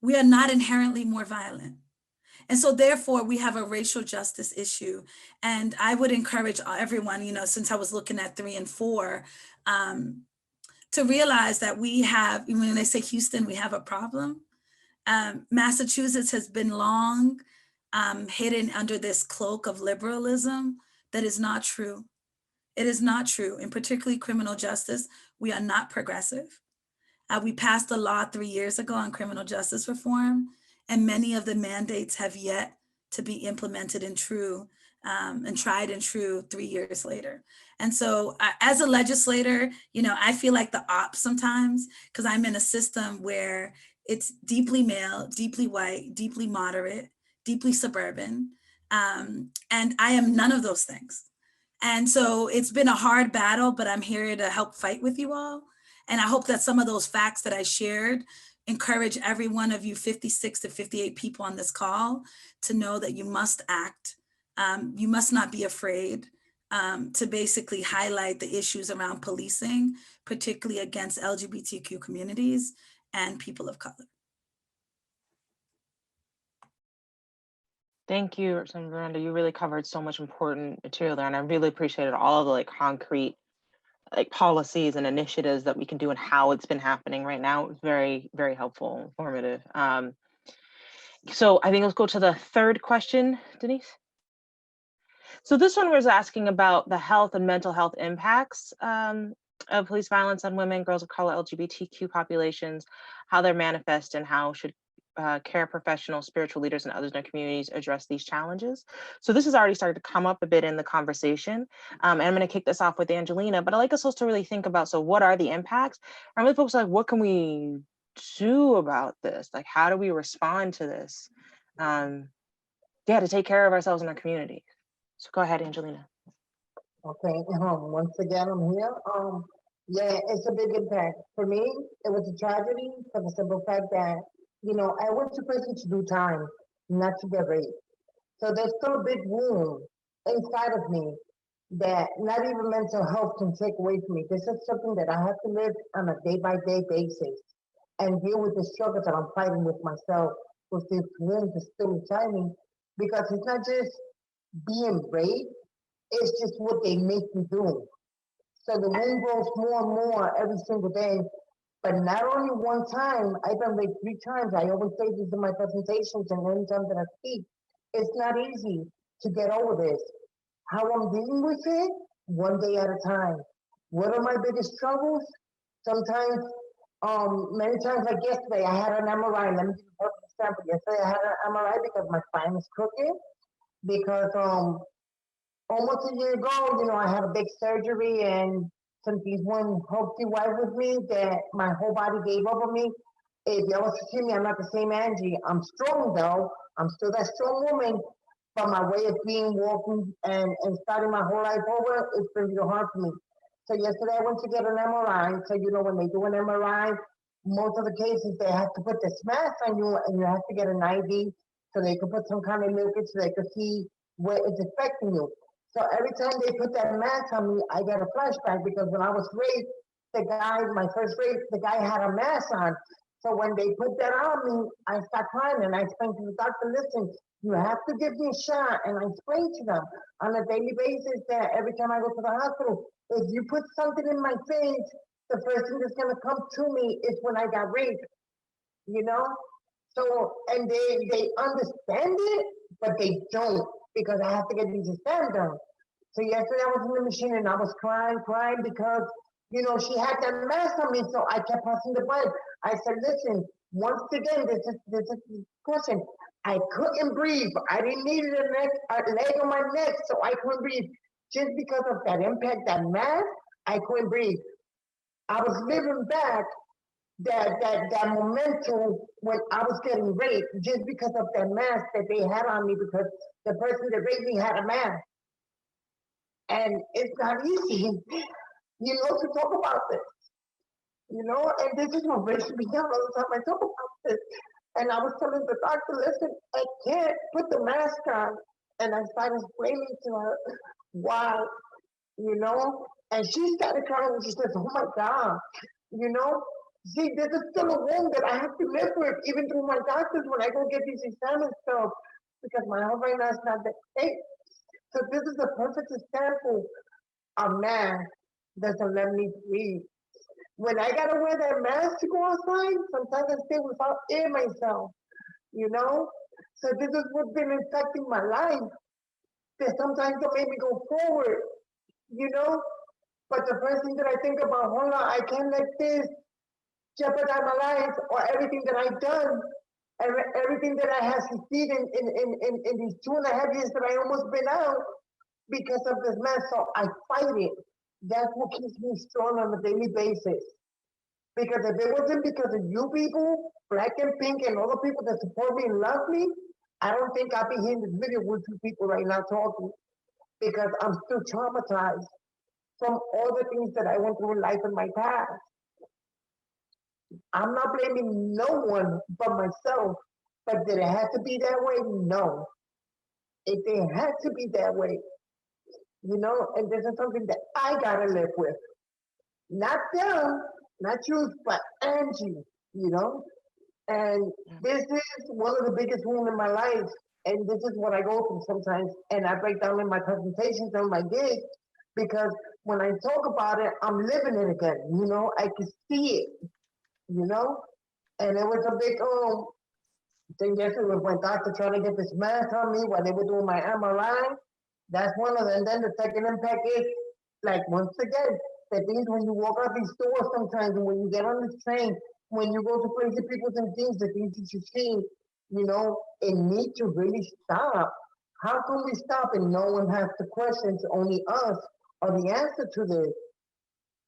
We are not inherently more violent. And so therefore we have a racial justice issue. And I would encourage everyone, you know, since I was looking at 3 and 4, to realize that we have, when they say Houston, we have a problem. Massachusetts has been long hidden under this cloak of liberalism that is not true. It is not true. And particularly criminal justice, we are not progressive. We passed a law 3 years ago on criminal justice reform, and many of the mandates have yet to be implemented and tried and true 3 years later. And so as a legislator, you know, I feel like the op sometimes because I'm in a system where it's deeply male, deeply white, deeply moderate, deeply suburban. And I am none of those things. And so it's been a hard battle, but I'm here to help fight with you all. And I hope that some of those facts that I shared encourage every one of you 56 to 58 people on this call to know that you must act. You must not be afraid to basically highlight the issues around policing, particularly against LGBTQ communities and people of color. Thank you, Miranda. You really covered so much important material there, and I really appreciated all of the concrete policies and initiatives that we can do and how it's been happening right now. It was very, very helpful, informative. So I think let's go to the third question, Denise. So this one was asking about the health and mental health impacts of police violence on women, girls of color, LGBTQ populations, how they're manifest, and how should care professionals, spiritual leaders, and others in their communities address these challenges. So this has already started to come up a bit in the conversation. And I'm going to kick this off with Angelina, but I'd like us also to really think about, so what are the impacts? I'm really focused on what can we do about this? How do we respond to this? To take care of ourselves and our community. So go ahead, Angelina. Okay, once again, I'm here. Yeah, it's a big impact. For me, it was a tragedy for the simple fact that, I went to prison to do time, not to get raped. So there's still a big wound inside of me that not even mental health can take away from me. This is something that I have to live on a day-by-day basis and deal with the struggles that I'm fighting with myself, with this wound that's still inside me, because it's not just being raped, it's just what they make you do. So the wound grows more and more every single day. But not only one time, I've been raped 3 times. I always say this in my presentations and any time that I speak. It's not easy to get over this. How I'm dealing with it, one day at a time. What are my biggest struggles? Sometimes, many times like yesterday, I had an MRI. Let me give you a perfect example. Yesterday, I had an MRI because my spine is crooked. Because almost a year ago, I had a big surgery and some things went hopefully right with me that my whole body gave up on me. If y'all was to see me, I'm not the same Angie. I'm strong though. I'm still that strong woman, but my way of being, walking, and starting my whole life over, it's been real hard for me. So yesterday I went to get an MRI. So, when they do an MRI, most of the cases they have to put this mask on you and you have to get an IV so they can put some kind of liquid so they can see where it's affecting you. So every time they put that mask on me, I get a flashback because when I was raped, my first rape, the guy had a mask on. So when they put that on me, I start crying and I explain to the doctor, listen, you have to give me a shot. And I explain to them on a daily basis that every time I go to the hospital, if you put something in my face, the first thing that's gonna come to me is when I got raped, you know? So, and they understand it, but they don't because I have to get these exams done. So yesterday I was in the machine and I was crying because, you know, she had that mask on me, so I kept pressing the button. I said, listen, once again, this is the question. I couldn't breathe. I didn't need a leg on my neck, so I couldn't breathe. Just because of that impact, that mask, I couldn't breathe. I was living back that momentum when I was getting raped just because of that mask that they had on me because the person that raped me had a mask. And it's not easy, you know, to talk about this, you know, and this is what breaks me down all the time I talk about this. And I was telling the doctor, listen, I can't put the mask on. And I started explaining to her why, you know, and she started crying and she says, oh my God, you know, see, this is still a wound that I have to live with, even through my doctors when I go get these exams and stuff, because my health right now is not that great. So this is a perfect example. A mask doesn't let me breathe. When I gotta wear that mask to go outside, sometimes I stay without air myself, you know? So this is what's been affecting my life. That sometimes don't make me go forward, you know? But the first thing that I think about, hold on, I can't let this jeopardize my life or everything that I've done, everything that I have succeeded in these 2.5 years that I almost been out because of this mess. So I fight it. That's what keeps me strong on a daily basis. Because if it wasn't because of you people, black and pink, and all the people that support me and love me, I don't think I'd be here in this video with two people right now talking. Because I'm still traumatized from all the things that I went through in life in my past. I'm not blaming no one but myself. But did it have to be that way? No. It didn't have to be that way. You know, and this is something that I gotta live with. Not them, not you, but Angie, you know? And this is one of the biggest wounds in my life. And this is what I go through sometimes. And I break down in my presentations on my gigs because when I talk about it, I'm living it again. You know, I can see it, you know? And it was a big thing yesterday with my doctor trying to get this mask on me while they were doing my MRI. That's one of them. And then the second impact is, like, once again, that things when you walk out these stores sometimes, and when you get on this train, when you go to places, people and things, the things that you see, you know, it needs to really stop. How can we stop and no one has the questions, only us are the answer to this?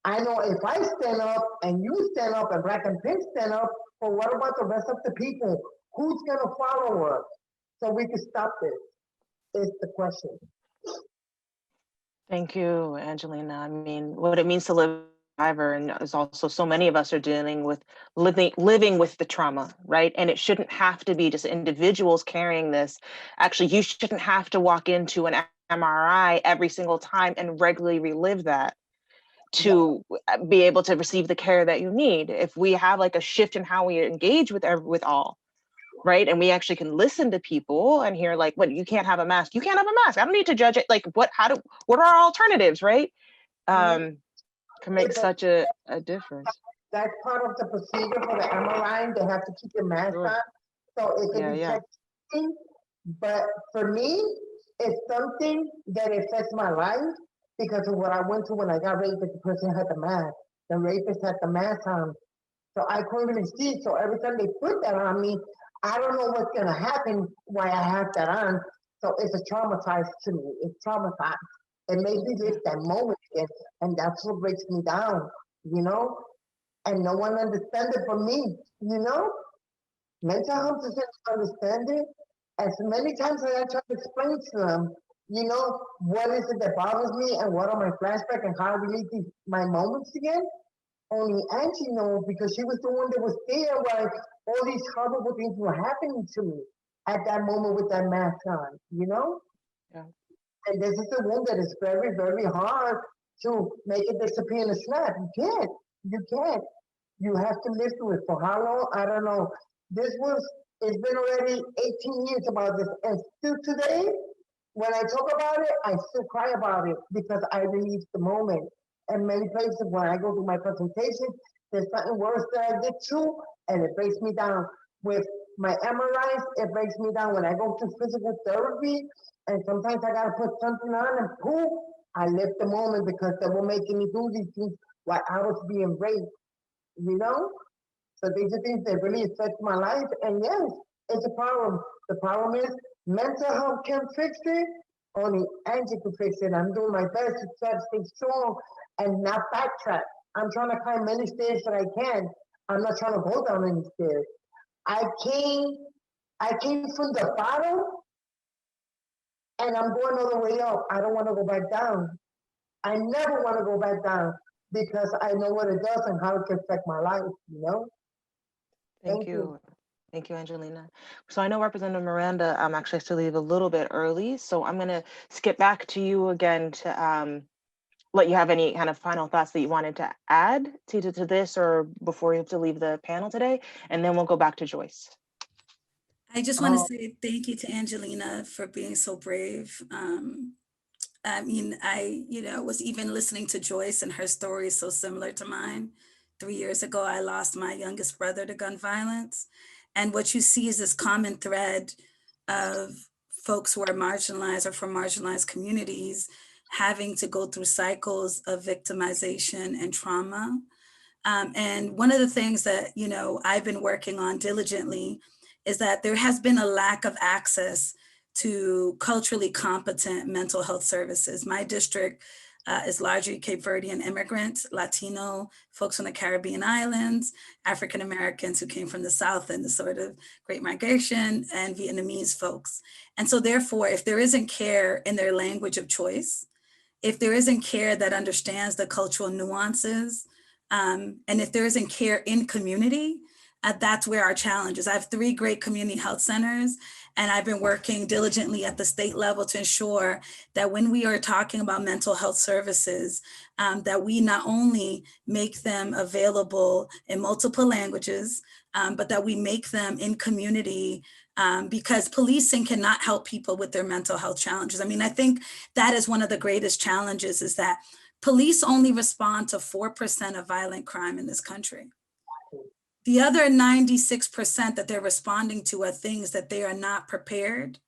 I know if I stand up and you stand up and black and pink stand up, but what about the rest of the people? Who's gonna follow us so we can stop this? Is the question. Thank you, Angelina. I mean, what it means to live survivor, and is also so many of us are dealing with living with the trauma, right? And it shouldn't have to be just individuals carrying this. Actually, you shouldn't have to walk into an MRI every single time and regularly relive that to be able to receive the care that you need. If we have like a shift in how we engage with all, right? And we actually can listen to people and hear like, what, you can't have a mask. You can't have a mask. I don't need to judge it. Like what are our alternatives, right? Can make such a difference. That's part of the procedure for the MRI. They have to keep your mask Sure. on. So it can be checked. But for me, it's something that affects my life because of what I went through when I got raped. The person had the mask. The rapist had the mask on. So I couldn't really see. So every time they put that on me, I don't know what's gonna happen why I have that on. So it's a traumatized to me. It's traumatized. It made me live that moment again. And that's what breaks me down, you know? And no one understands it but me, you know? Mental health doesn't understand it. As many times as I try to explain to them, you know, what is it that bothers me and what are my flashbacks and how I relate my moments again? Only Angie knows because she was the one that was there while all these horrible things were happening to me at that moment with that mask on, you know? Yeah. And this is a wound that is very, very hard to make it disappear in a snap. You can't. You have to live through it. For how long? I don't know. It's been already 18 years about this. And still today, when I talk about it, I still cry about it because I relived the moment. And many places when I go to my presentation, there's something worse that I did too, and it breaks me down. With my MRIs, it breaks me down when I go to physical therapy, and sometimes I gotta put something on and poof, I live the moment because they were making me do these things while I was being raped, you know? So these are things that really affect my life. And yes, it's a problem. The problem is mental health can fix it. Only Angie can fix it. I'm doing my best to try to stay strong and not backtrack. I'm trying to climb many stairs that I can. I'm not trying to go down any stairs. I came, I came from the bottom and I'm going all the way up. I don't want to go back down. I never want to go back down because I know what it does and how it can affect my life, you know? Thank you. Thank you, Angelina. So I know Representative Miranda actually has to leave a little bit early, so I'm going to skip back to you again to let you have any kind of final thoughts that you wanted to add to this or before you have to leave the panel today, and then we'll go back to Joyce. I just want to say thank you to Angelina for being so brave. I mean, I was even listening to Joyce, and her story is so similar to mine. 3 years ago, I lost my youngest brother to gun violence. And what you see is this common thread of folks who are marginalized or from marginalized communities having to go through cycles of victimization and trauma. And one of the things that, I've been working on diligently is that there has been a lack of access to culturally competent mental health services. My district is largely Cape Verdean immigrants, Latino, folks from the Caribbean islands, African Americans who came from the South and the sort of Great Migration, and Vietnamese folks. And so therefore, if there isn't care in their language of choice, if there isn't care that understands the cultural nuances, and if there isn't care in community, that's where our challenge is. I have 3 great community health centers, and I've been working diligently at the state level to ensure that when we are talking about mental health services, that we not only make them available in multiple languages, but that we make them in community, because policing cannot help people with their mental health challenges. I mean, I think that is one of the greatest challenges, is that police only respond to 4% of violent crime in this country. The other 96% that they're responding to are things that they are not prepared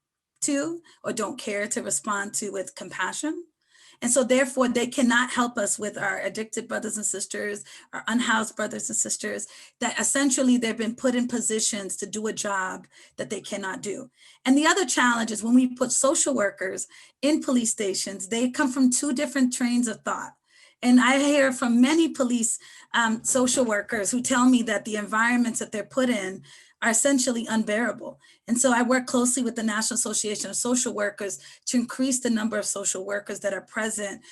to or don't care to respond to with compassion. And so therefore they cannot help us with our addicted brothers and sisters, our unhoused brothers and sisters, that essentially they've been put in positions to do a job that they cannot do. And the other challenge is when we put social workers in police stations, they come from 2 different trains of thought. And I hear from many police social workers who tell me that the environments that they're put in are essentially unbearable. And so I work closely with the National Association of Social Workers to increase the number of social workers that are present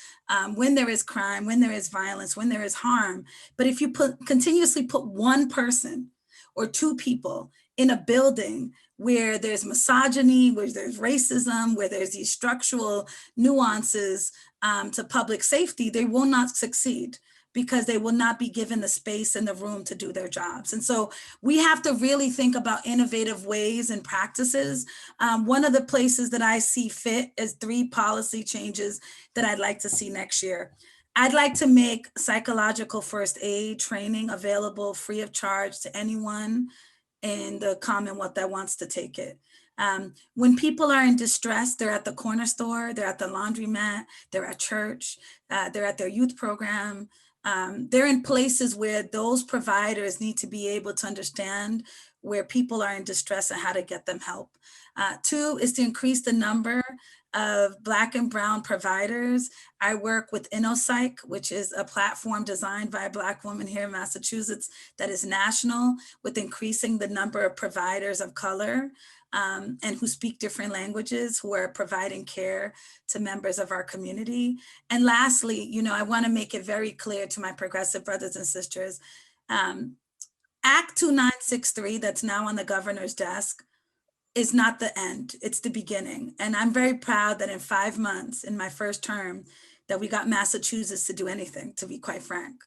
when there is crime, when there is violence, when there is harm. But if you continuously put 1 person or 2 people in a building where there's misogyny, where there's racism, where there's these structural nuances to public safety, they will not succeed, because they will not be given the space and the room to do their jobs. And so we have to really think about innovative ways and practices. One of the places that I see fit is 3 policy changes that I'd like to see next year. I'd like to make psychological first aid training available free of charge to anyone in the Commonwealth that wants to take it. When people are in distress, they're at the corner store, they're at the laundromat, they're at church, they're at their youth program. They're in places where those providers need to be able to understand where people are in distress and how to get them help. 2 is to increase the number of Black and Brown providers. I work with InnoPsych, which is a platform designed by a Black woman here in Massachusetts that is national, with increasing the number of providers of color and who speak different languages, who are providing care to members of our community. And lastly, I want to make it very clear to my progressive brothers and sisters, Act 2963 that's now on the governor's desk is not the end, it's the beginning. And I'm very proud that in 5 months, in my first term, that we got Massachusetts to do anything, to be quite frank.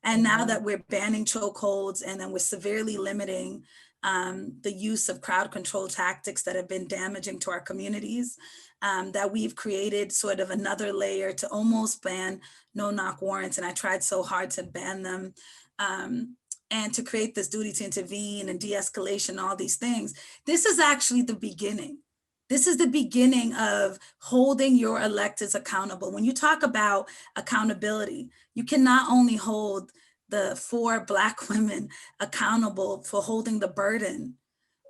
And now that we're banning chokeholds and then we're severely limiting the use of crowd control tactics that have been damaging to our communities, that we've created sort of another layer to almost ban no-knock warrants. And I tried so hard to ban them, and to create this duty to intervene and de-escalation, all these things. This is actually the beginning. This is the beginning of holding your electeds accountable. When you talk about accountability, you can not only hold the 4 Black women accountable for holding the burden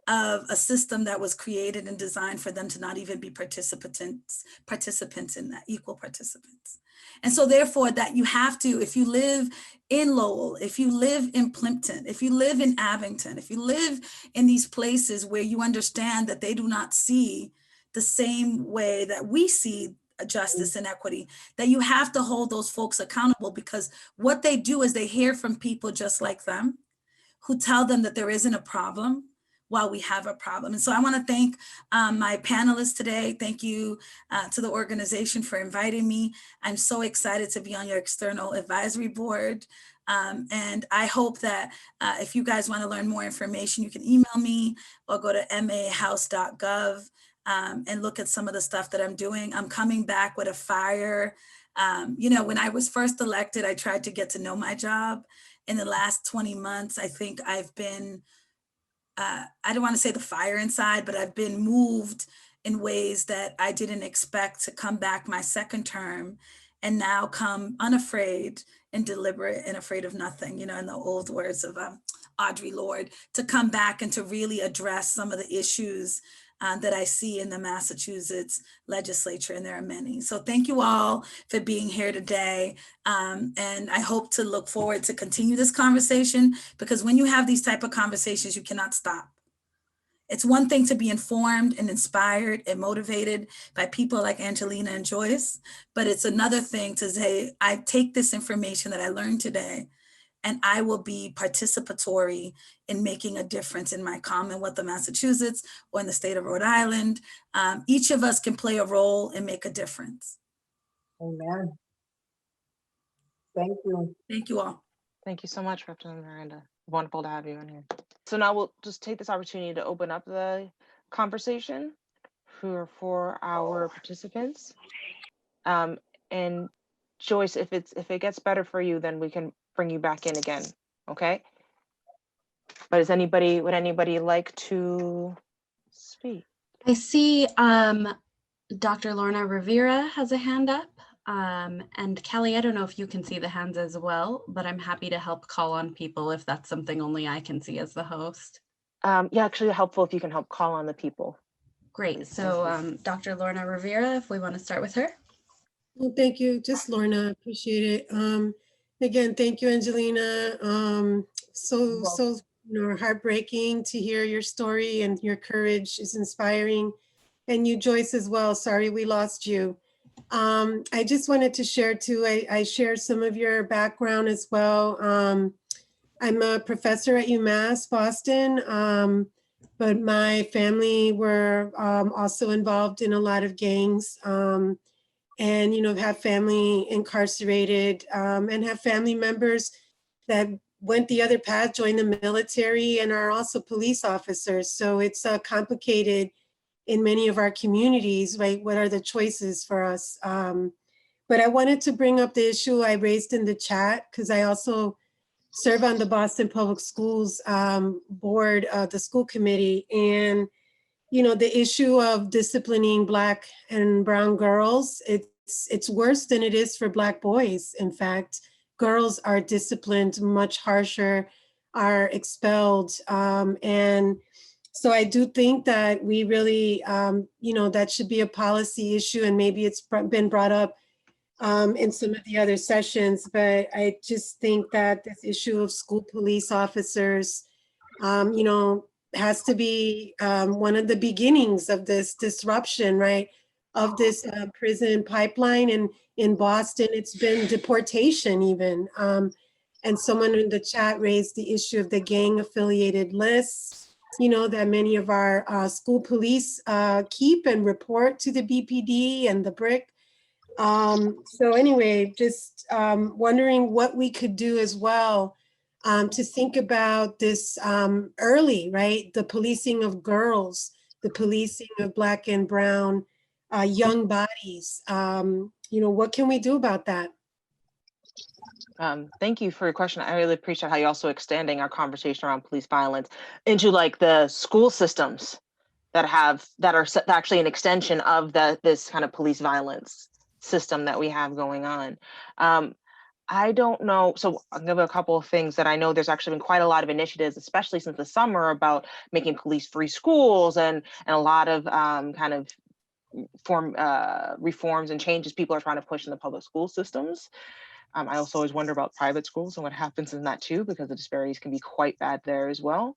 of a system that was created and designed for them to not even be participants in that, equal participants. And so therefore that you have to, if you live in Lowell, if you live in Plimpton, if you live in Abington, if you live in these places where you understand that they do not see the same way that we see justice and equity, that you have to hold those folks accountable, because what they do is they hear from people just like them who tell them that there isn't a problem while we have a problem. And so I want to thank my panelists today. Thank you to the organization for inviting me. I'm so excited to be on your external advisory board. And I hope that if you guys want to learn more information, you can email me or go to mahouse.gov and look at some of the stuff that I'm doing. I'm coming back with a fire. When I was first elected, I tried to get to know my job. In the last 20 months, I think I've been, I don't want to say the fire inside, but I've been moved in ways that I didn't expect to come back my second term and now come unafraid and deliberate and afraid of nothing, in the old words of Audre Lorde, to come back and to really address some of the issues that I see in the Massachusetts legislature, and there are many. So thank you all for being here today. And I hope to look forward to continue this conversation, because when you have these type of conversations, you cannot stop. It's one thing to be informed and inspired and motivated by people like Angelina and Joyce, but it's another thing to say, I take this information that I learned today and I will be participatory in making a difference in my Commonwealth of Massachusetts or in the state of Rhode Island. Each of us can play a role and make a difference. Amen. Thank you. Thank you all. Thank you so much, Representative Miranda. Wonderful to have you in here. So now we'll just take this opportunity to open up the conversation for our participants. And Joyce, if it gets better for you, then we can bring you back in again, okay? But would anybody like to speak? I see Dr. Lorna Rivera has a hand up. And Kelly, I don't know if you can see the hands as well, but I'm happy to help call on people if that's something only I can see as the host. Yeah, actually helpful if you can help call on the people. Great. So Dr. Lorna Rivera, if we want to start with her. Well, thank you. Just Lorna, appreciate it. Again, thank you, Angelina. So heartbreaking to hear your story, and your courage is inspiring. And you, Joyce, as well. Sorry we lost you. I just wanted to share too, I share some of your background as well. I'm a professor at UMass Boston, but my family were also involved in a lot of gangs. And have family incarcerated, and have family members that went the other path, joined the military, and are also police officers. So it's complicated in many of our communities, right? What are the choices for us? But I wanted to bring up the issue I raised in the chat, because I also serve on the Boston Public Schools board, the school committee. And the issue of disciplining Black and brown girls, it's worse than it is for Black boys. In fact, girls are disciplined much harsher, are expelled. And so I do think that we really, that should be a policy issue, and maybe it's been brought up in some of the other sessions, but I just think that this issue of school police officers, has to be one of the beginnings of this disruption, right? Of this prison pipeline. And in Boston, it's been deportation even. And someone in the chat raised the issue of the gang affiliated lists, that many of our school police keep and report to the BPD and the BRIC. So anyway, just wondering what we could do as well to think about this early, right? The policing of girls, the policing of Black and Brown young bodies. What can we do about that? Thank you for your question. I really appreciate how you're also extending our conversation around police violence into like the school systems that are actually an extension of this kind of police violence system that we have going on. I don't know. So I'll give a couple of things that I know there's actually been quite a lot of initiatives, especially since the summer, about making police-free schools and a lot of kind of reforms and changes people are trying to push in the public school systems. I also always wonder about private schools and what happens in that too, because the disparities can be quite bad there as well.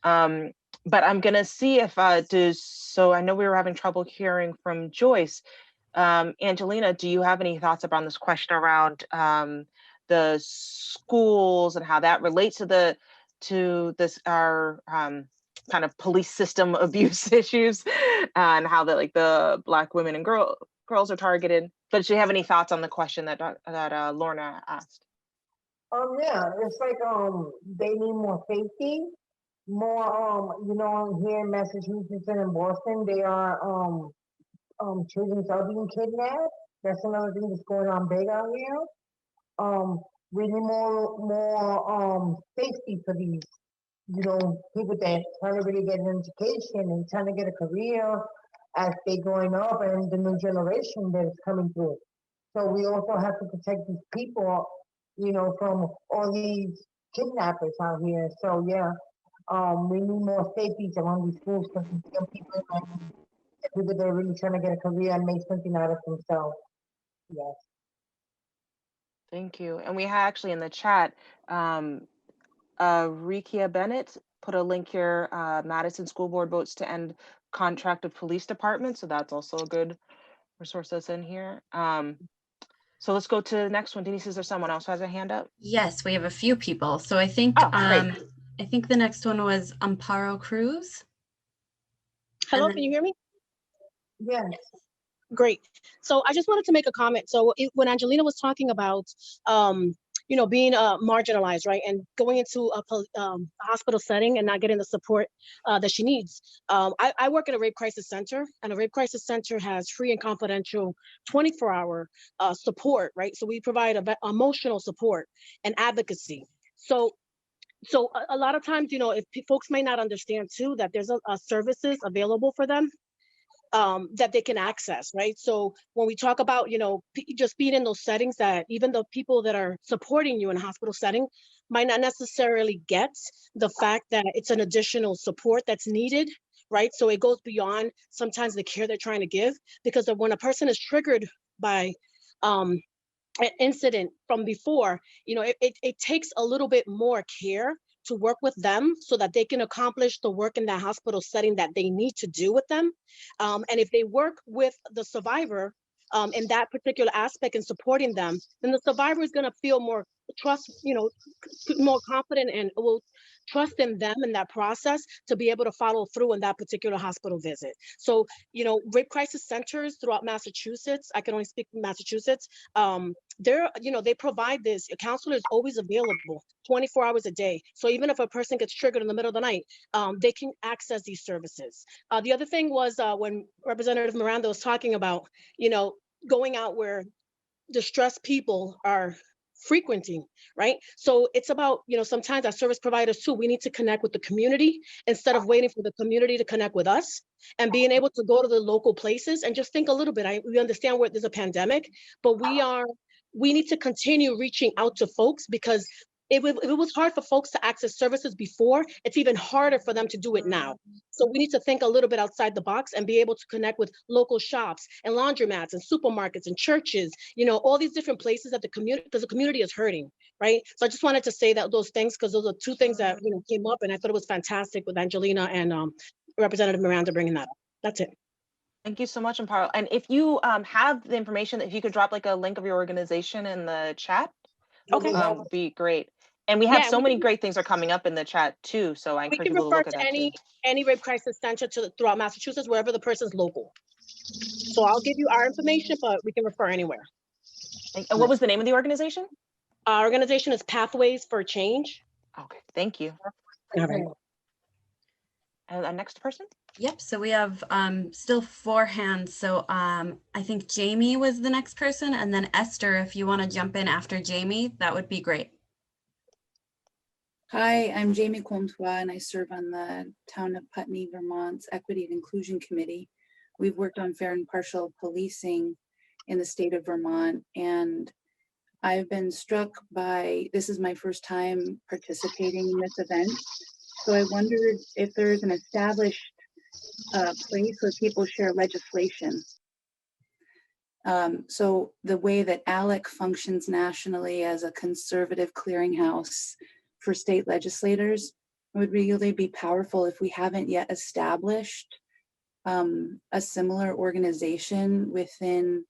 But I'm gonna see if so I know we were having trouble hearing from Joyce. Angelina, do you have any thoughts around this question around the schools and how that relates to our kind of police system abuse issues and how the Black women and girls are targeted? But do you have any thoughts on the question that Lorna asked? Yeah, it's like they need more safety, more here in Massachusetts and in Boston, they are children are being kidnapped. That's another thing that's going on big out here. We need more safety for these, people that trying to really get an education and trying to get a career as they growing up and the new generation that is coming through. So we also have to protect these people, from all these kidnappers out here. So yeah, we need more safety among these schools for young people and people that are really trying to get a career and make something out of themselves. Yes. Thank you. And we had actually in the chat, Rikia Bennett put a link here, Madison School Board votes to end contract of police department. So that's also a good resource that's in here. So let's go to the next one. Denise, is there someone else who has a hand up? Yes, we have a few people. So I think I think the next one was Amparo Cruz. Hello, can you hear me? Yes. Great. So I just wanted to make a comment. So when Angelina was talking about, being marginalized, right, and going into a hospital setting and not getting the support that she needs. I work at a rape crisis center, and a rape crisis center has free and confidential 24-hour support, right? So we provide emotional support and advocacy. So a lot of times, if folks may not understand too, that there's a services available for them that they can access, right? So when we talk about, just being in those settings, that even the people that are supporting you in a hospital setting might not necessarily get the fact that it's an additional support that's needed, right? So it goes beyond sometimes the care they're trying to give, because when a person is triggered by an incident from before, it takes a little bit more care to work with them so that they can accomplish the work in that hospital setting that they need to do with them. And if they work with the survivor in that particular aspect and supporting them, then the survivor is going to feel more more confident and will trust in them in that process to be able to follow through in that particular hospital visit. So, rape crisis centers throughout Massachusetts, I can only speak for Massachusetts, they provide this. A counselor is always available 24 hours a day. So even if a person gets triggered in the middle of the night, they can access these services. The other thing was when Representative Miranda was talking about, going out where distressed people are frequenting, right? So it's about, sometimes as service providers too, we need to connect with the community instead of waiting for the community to connect with us, and being able to go to the local places and just think a little bit. We understand where there's a pandemic, but we need to continue reaching out to folks, because if it was hard for folks to access services before, it's even harder for them to do it now. So we need to think a little bit outside the box and be able to connect with local shops and laundromats and supermarkets and churches, all these different places that the community, because the community is hurting, right? So I just wanted to say that those things, because those are two things that came up, and I thought it was fantastic with Angelina and Representative Miranda bringing that up. That's it. Thank you so much, Amparo. And if you have the information, if you could drop a link of your organization in the chat, okay, would be great. And we have so many great things are coming up in the chat too. So I encourage people to look at that too. Any rape crisis center throughout Massachusetts, wherever the person's local. So I'll give you our information, but we can refer anywhere. And what was the name of the organization? Our organization is Pathways for Change. Okay, thank you. All right. And the next person? Yep, so we have still 4 hands. So I think Jamie was the next person, and then Esther, if you want to jump in after Jamie, that would be great. Hi, I'm Jamie Comtois, and I serve on the Town of Putney, Vermont's Equity and Inclusion Committee. We've worked on fair and partial policing in the state of Vermont, and I've been struck by, this is my first time participating in this event. So I wondered if there's an established place where people share legislation. So the way that ALEC functions nationally as a conservative clearinghouse for state legislators would really be powerful if we haven't yet established a similar organization within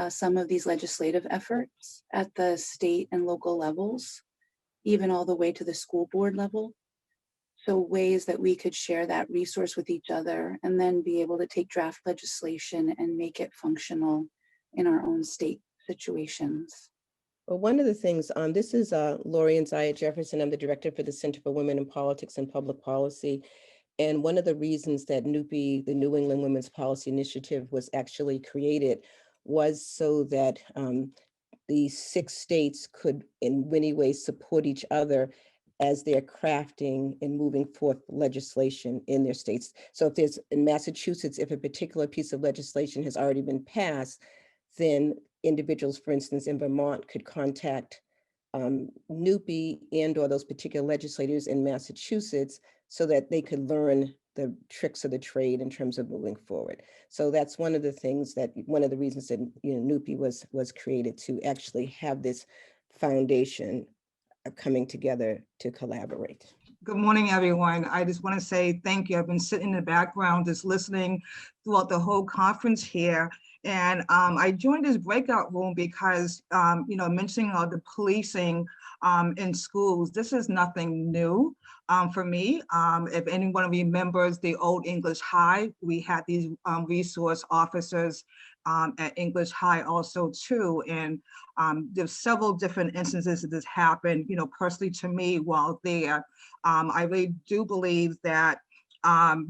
some of these legislative efforts at the state and local levels, even all the way to the school board level. So ways that we could share that resource with each other and then be able to take draft legislation and make it functional in our own state situations. Well, one of the things, this is Lori and Zaya Jefferson. I'm the director for the Center for Women in Politics and Public Policy. And one of the reasons that NEWPC, the New England Women's Policy Initiative, was actually created was so that the 6 states could in many ways support each other as they're crafting and moving forth legislation in their states. So if there's, in Massachusetts, if a particular piece of legislation has already been passed, then individuals, for instance, in Vermont could contact NEWPC and or those particular legislators in Massachusetts so that they could learn the tricks of the trade in terms of moving forward. So that's one of the things that, one of the reasons that NEWPC was created, to actually have this foundation of coming together to collaborate. Good morning, everyone. I just want to say thank you. I've been sitting in the background just listening throughout the whole conference here. And I joined this breakout room because, mentioning all the policing in schools, this is nothing new for me. If anyone remembers the old English High, we had these resource officers at English High also too. And there's several different instances that this happened, personally to me while there. I really do believe that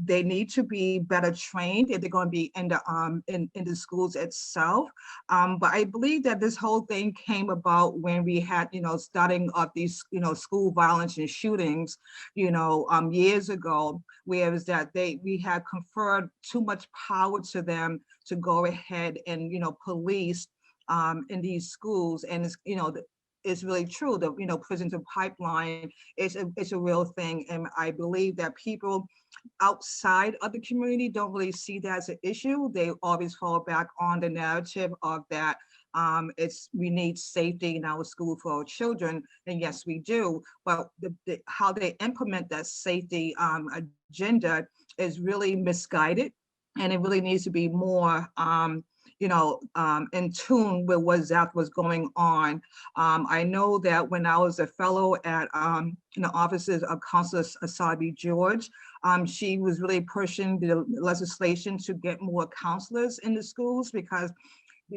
they need to be better trained if they're going to be in the schools itself. But I believe that this whole thing came about when we had, starting of these, school violence and shootings, years ago, where it was that we had conferred too much power to them to go ahead and, police in these schools. And it's, it's really true that, prison to pipeline is a real thing. And I believe that people outside of the community don't really see that as an issue. They always fall back on the narrative of that we need safety in our school for our children. And yes, we do. But how they implement that safety agenda is really misguided. And it really needs to be more in tune with what exactly was going on. I know that when I was a fellow at the offices of Councilor Asabi George, she was really pushing the legislation to get more counselors in the schools, because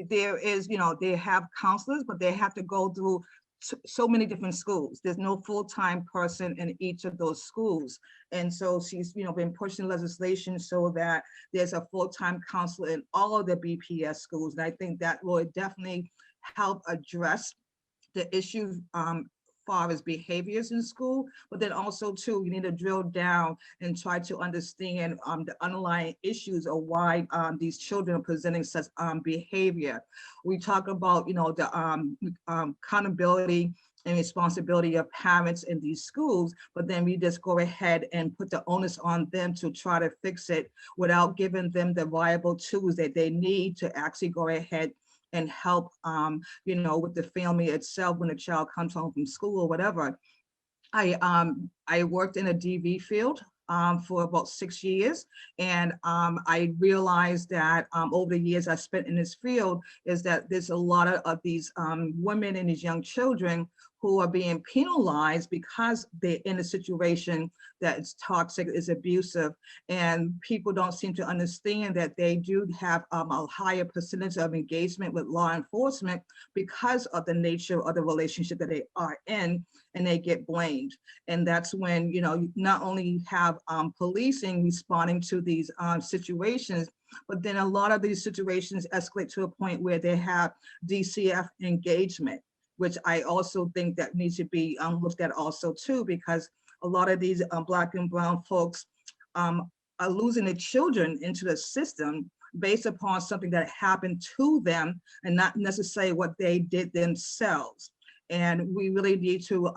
there is, they have counselors, but they have to go through so many different schools. There's no full-time person in each of those schools. And so she's, been pushing legislation so that there's a full-time counselor in all of the BPS schools. And I think that will definitely help address the issues far as behaviors in school, but then also too, you need to drill down and try to understand the underlying issues of why these children are presenting such behavior. We talk about, the accountability and responsibility of parents in these schools, but then we just go ahead and put the onus on them to try to fix it without giving them the viable tools that they need to actually go ahead and help, with the family itself when a child comes home from school or whatever. I worked in a DV field for about 6 years. And I realized that over the years I spent in this field is that there's a lot of these women and these young children who are being penalized because they're in a situation that is toxic, is abusive, and people don't seem to understand that they do have a higher percentage of engagement with law enforcement because of the nature of the relationship that they are in, and they get blamed. And that's when, you know, you not only have policing responding to these situations, but then a lot of these situations escalate to a point where they have DCF engagement, which I also think that needs to be looked at also too, because a lot of these Black and brown folks are losing their children into the system based upon something that happened to them and not necessarily what they did themselves. And we really need to,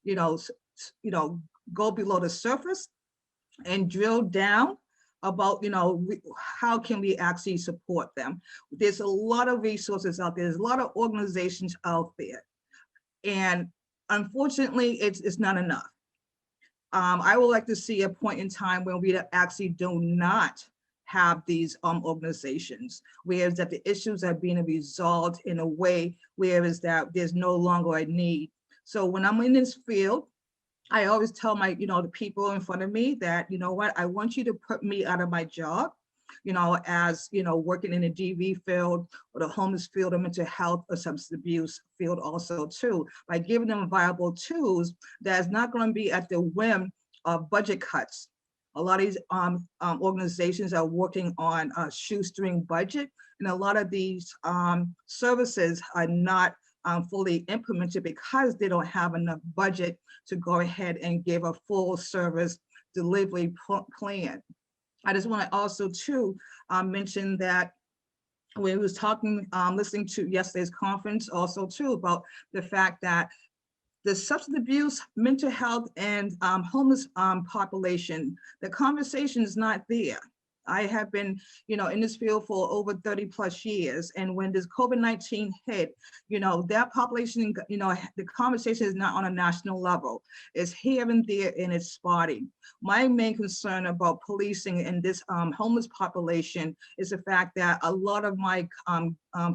you know, go below the surface and drill down about, you know, how can we actually support them. There's a lot of resources out there. There's a lot of organizations out there. And unfortunately, it's not enough. I would like to see a point in time when we actually do not have these organizations, whereas that the issues are being resolved in a way where is that there's no longer a need. So when I'm in this field, I always tell my, you know, the people in front of me that, you know what, I want you to put me out of my job, you know, as, you know, working in the DV field or the homeless field or mental health or substance abuse field also too, by giving them viable tools that's not going to be at the whim of budget cuts. A lot of these organizations are working on a shoestring budget, and a lot of these services are not fully implemented because they don't have enough budget to go ahead and give a full service delivery plan. I just want to also too mention that we was talking, listening to yesterday's conference also too about the fact that the substance abuse, mental health, and homeless population, the conversation is not there. I have been, you know, in this field for over 30 plus years. And when this COVID-19 hit, you know, that population, you know, the conversation is not on a national level. It's here and there and it's spotty. My main concern about policing in this homeless population is the fact that a lot of my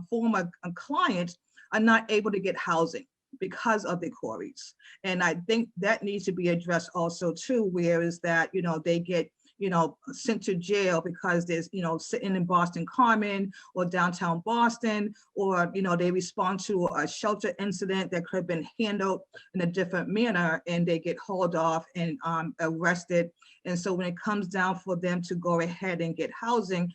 former clients are not able to get housing because of the quarries. And I think that needs to be addressed also too, where is that, you know, they get, you know, sent to jail because there's, you know, sitting in Boston Common or downtown Boston, or, you know, they respond to a shelter incident that could have been handled in a different manner and they get hauled off and arrested. And so when it comes down for them to go ahead and get housing,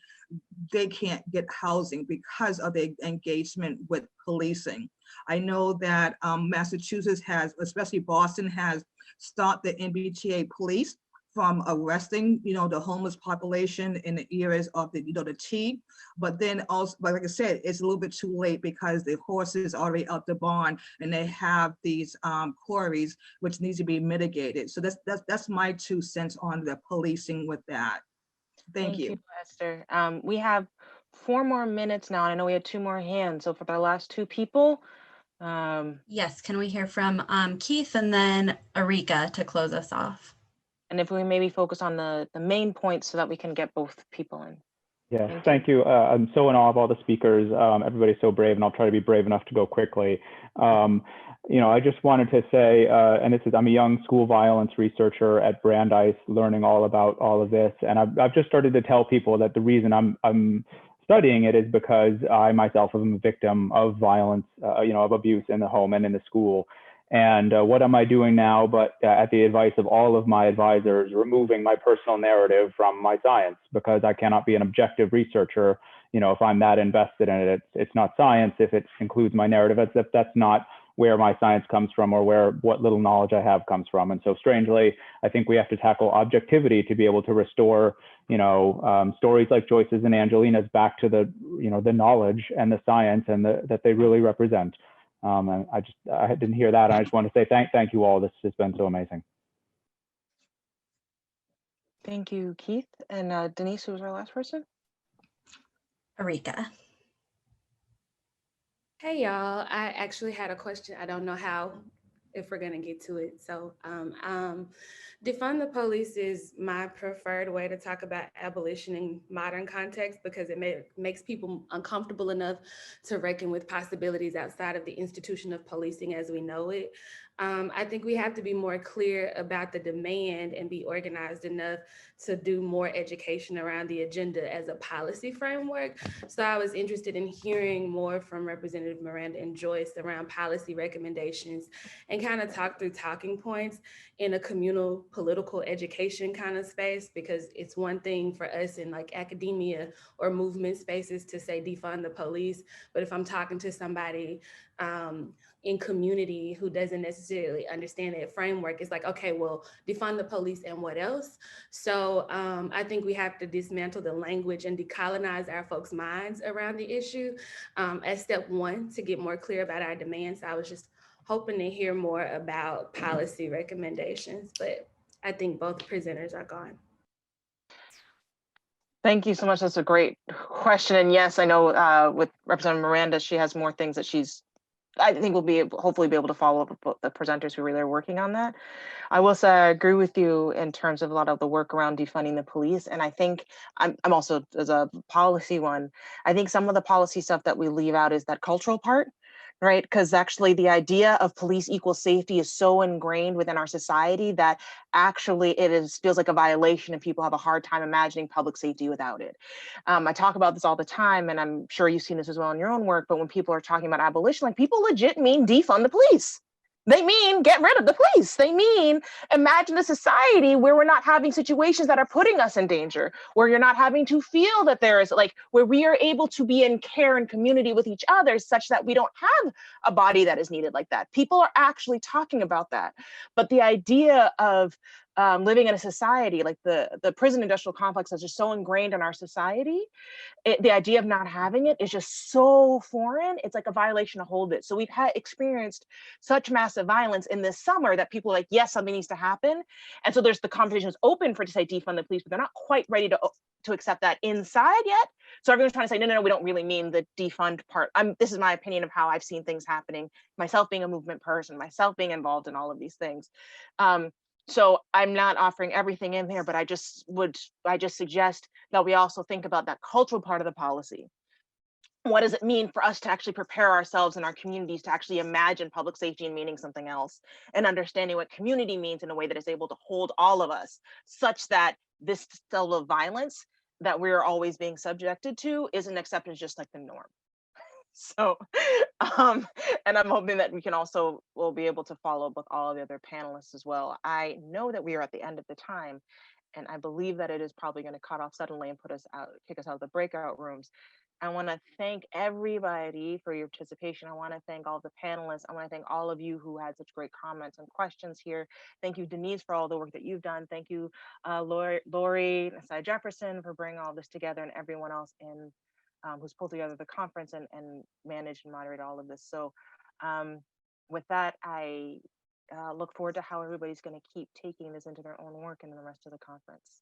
they can't get housing because of the engagement with policing. I know that Massachusetts has, especially Boston, has stopped the MBTA police from arresting, you know, the homeless population in the areas of the, you know, the T, but then also, but like I said, it's a little bit too late because the horse is already out the barn and they have these quarries which needs to be mitigated. So that's my 2 cents on the policing with that. Thank you. Esther. We have 4 more minutes now, and I know we had 2 more hands. So for the last 2 people. Yes, can we hear from Keith and then Erika to close us off? And if we maybe focus on the main points so that we can get both people in. Yes, thank you. I'm so in awe of all the speakers. Everybody's so brave, and I'll try to be brave enough to go quickly. You know, I just wanted to say, and I'm a young school violence researcher at Brandeis, learning all about all of this. And I've just started to tell people that the reason I'm studying it is because I myself am a victim of violence, you know, of abuse in the home and in the school. And what am I doing now, but at the advice of all of my advisors, removing my personal narrative from my science, because I cannot be an objective researcher, you know, if I'm that invested in it. It's not science if it includes my narrative, as if that's not where my science comes from or what little knowledge I have comes from. And so strangely, I think we have to tackle objectivity to be able to restore, you know, stories like Joyce's and Angelina's back to the, you know, the knowledge and the science and that they really represent. And I didn't hear that. I just want to say thank you all. This has been so amazing. Thank you, Keith. And Denise, who was our last person? Erika. Hey y'all, I actually had a question. I don't know how if we're gonna get to it. So defund the police is my preferred way to talk about abolition in modern context, because it makes people uncomfortable enough to reckon with possibilities outside of the institution of policing as we know it. I think we have to be more clear about the demand and be organized enough to do more education around the agenda as a policy framework. So I was interested in hearing more from Representative Miranda and Joyce around policy recommendations and kind of talk through talking points in a communal political education kind of space, because it's one thing for us in like academia or movement spaces to say defund the police. But if I'm talking to somebody in community who doesn't necessarily understand that framework, it's like, okay, well, defund the police and what else? So I think we have to dismantle the language and decolonize our folks' minds around the issue as step one to get more clear about our demands. I was just hoping to hear more about policy recommendations, but I think both presenters are gone. Thank you so much. That's a great question. And yes, I know with Representative Miranda, she has more things that I think we'll hopefully be able to follow up with the presenters who really are working on that. I will say I agree with you in terms of a lot of the work around defunding the police. And I think I'm also, as a policy one, I think some of the policy stuff that we leave out is that cultural part, right? Because actually the idea of police equal safety is so ingrained within our society that actually feels like a violation and people have a hard time imagining public safety without it. I talk about this all the time, and I'm sure you've seen this as well in your own work, but when people are talking about abolition, like people legit mean defund the police. They mean get rid of the police. They mean imagine a society where we're not having situations that are putting us in danger, where you're not having to feel that there is where we are able to be in care and community with each other such that we don't have a body that is needed like that. People are actually talking about that. But the idea of living in a society like the prison industrial complex is just so ingrained in our society, the idea of not having it is just so foreign. It's like a violation to hold it. So we've experienced such massive violence in this summer that people are like, yes, something needs to happen. And so there's the conversation is open for to say defund the police, but they're not quite ready to accept that inside yet. So everyone's trying to say, no, we don't really mean the defund part. This is my opinion of how I've seen things happening, myself being a movement person, myself being involved in all of these things. So I'm not offering everything in here, but I just suggest that we also think about that cultural part of the policy. What does it mean for us to actually prepare ourselves in our communities to actually imagine public safety and meaning something else, and understanding what community means in a way that is able to hold all of us, such that this level of violence that we're always being subjected to isn't accepted as just like the norm. So, and I'm hoping that we'll be able to follow up with all the other panelists as well. I know that we are at the end of the time, and I believe that it is probably going to cut off suddenly and kick us out of the breakout rooms. I want to thank everybody for your participation. I want to thank all the panelists. I want to thank all of you who had such great comments and questions here. Thank you, Denise, for all the work that you've done. Thank you, Lori, Cy Jefferson, for bringing all this together, and everyone else who's pulled together the conference and managed and moderate all of this. So with that, I look forward to how everybody's going to keep taking this into their own work and the rest of the conference.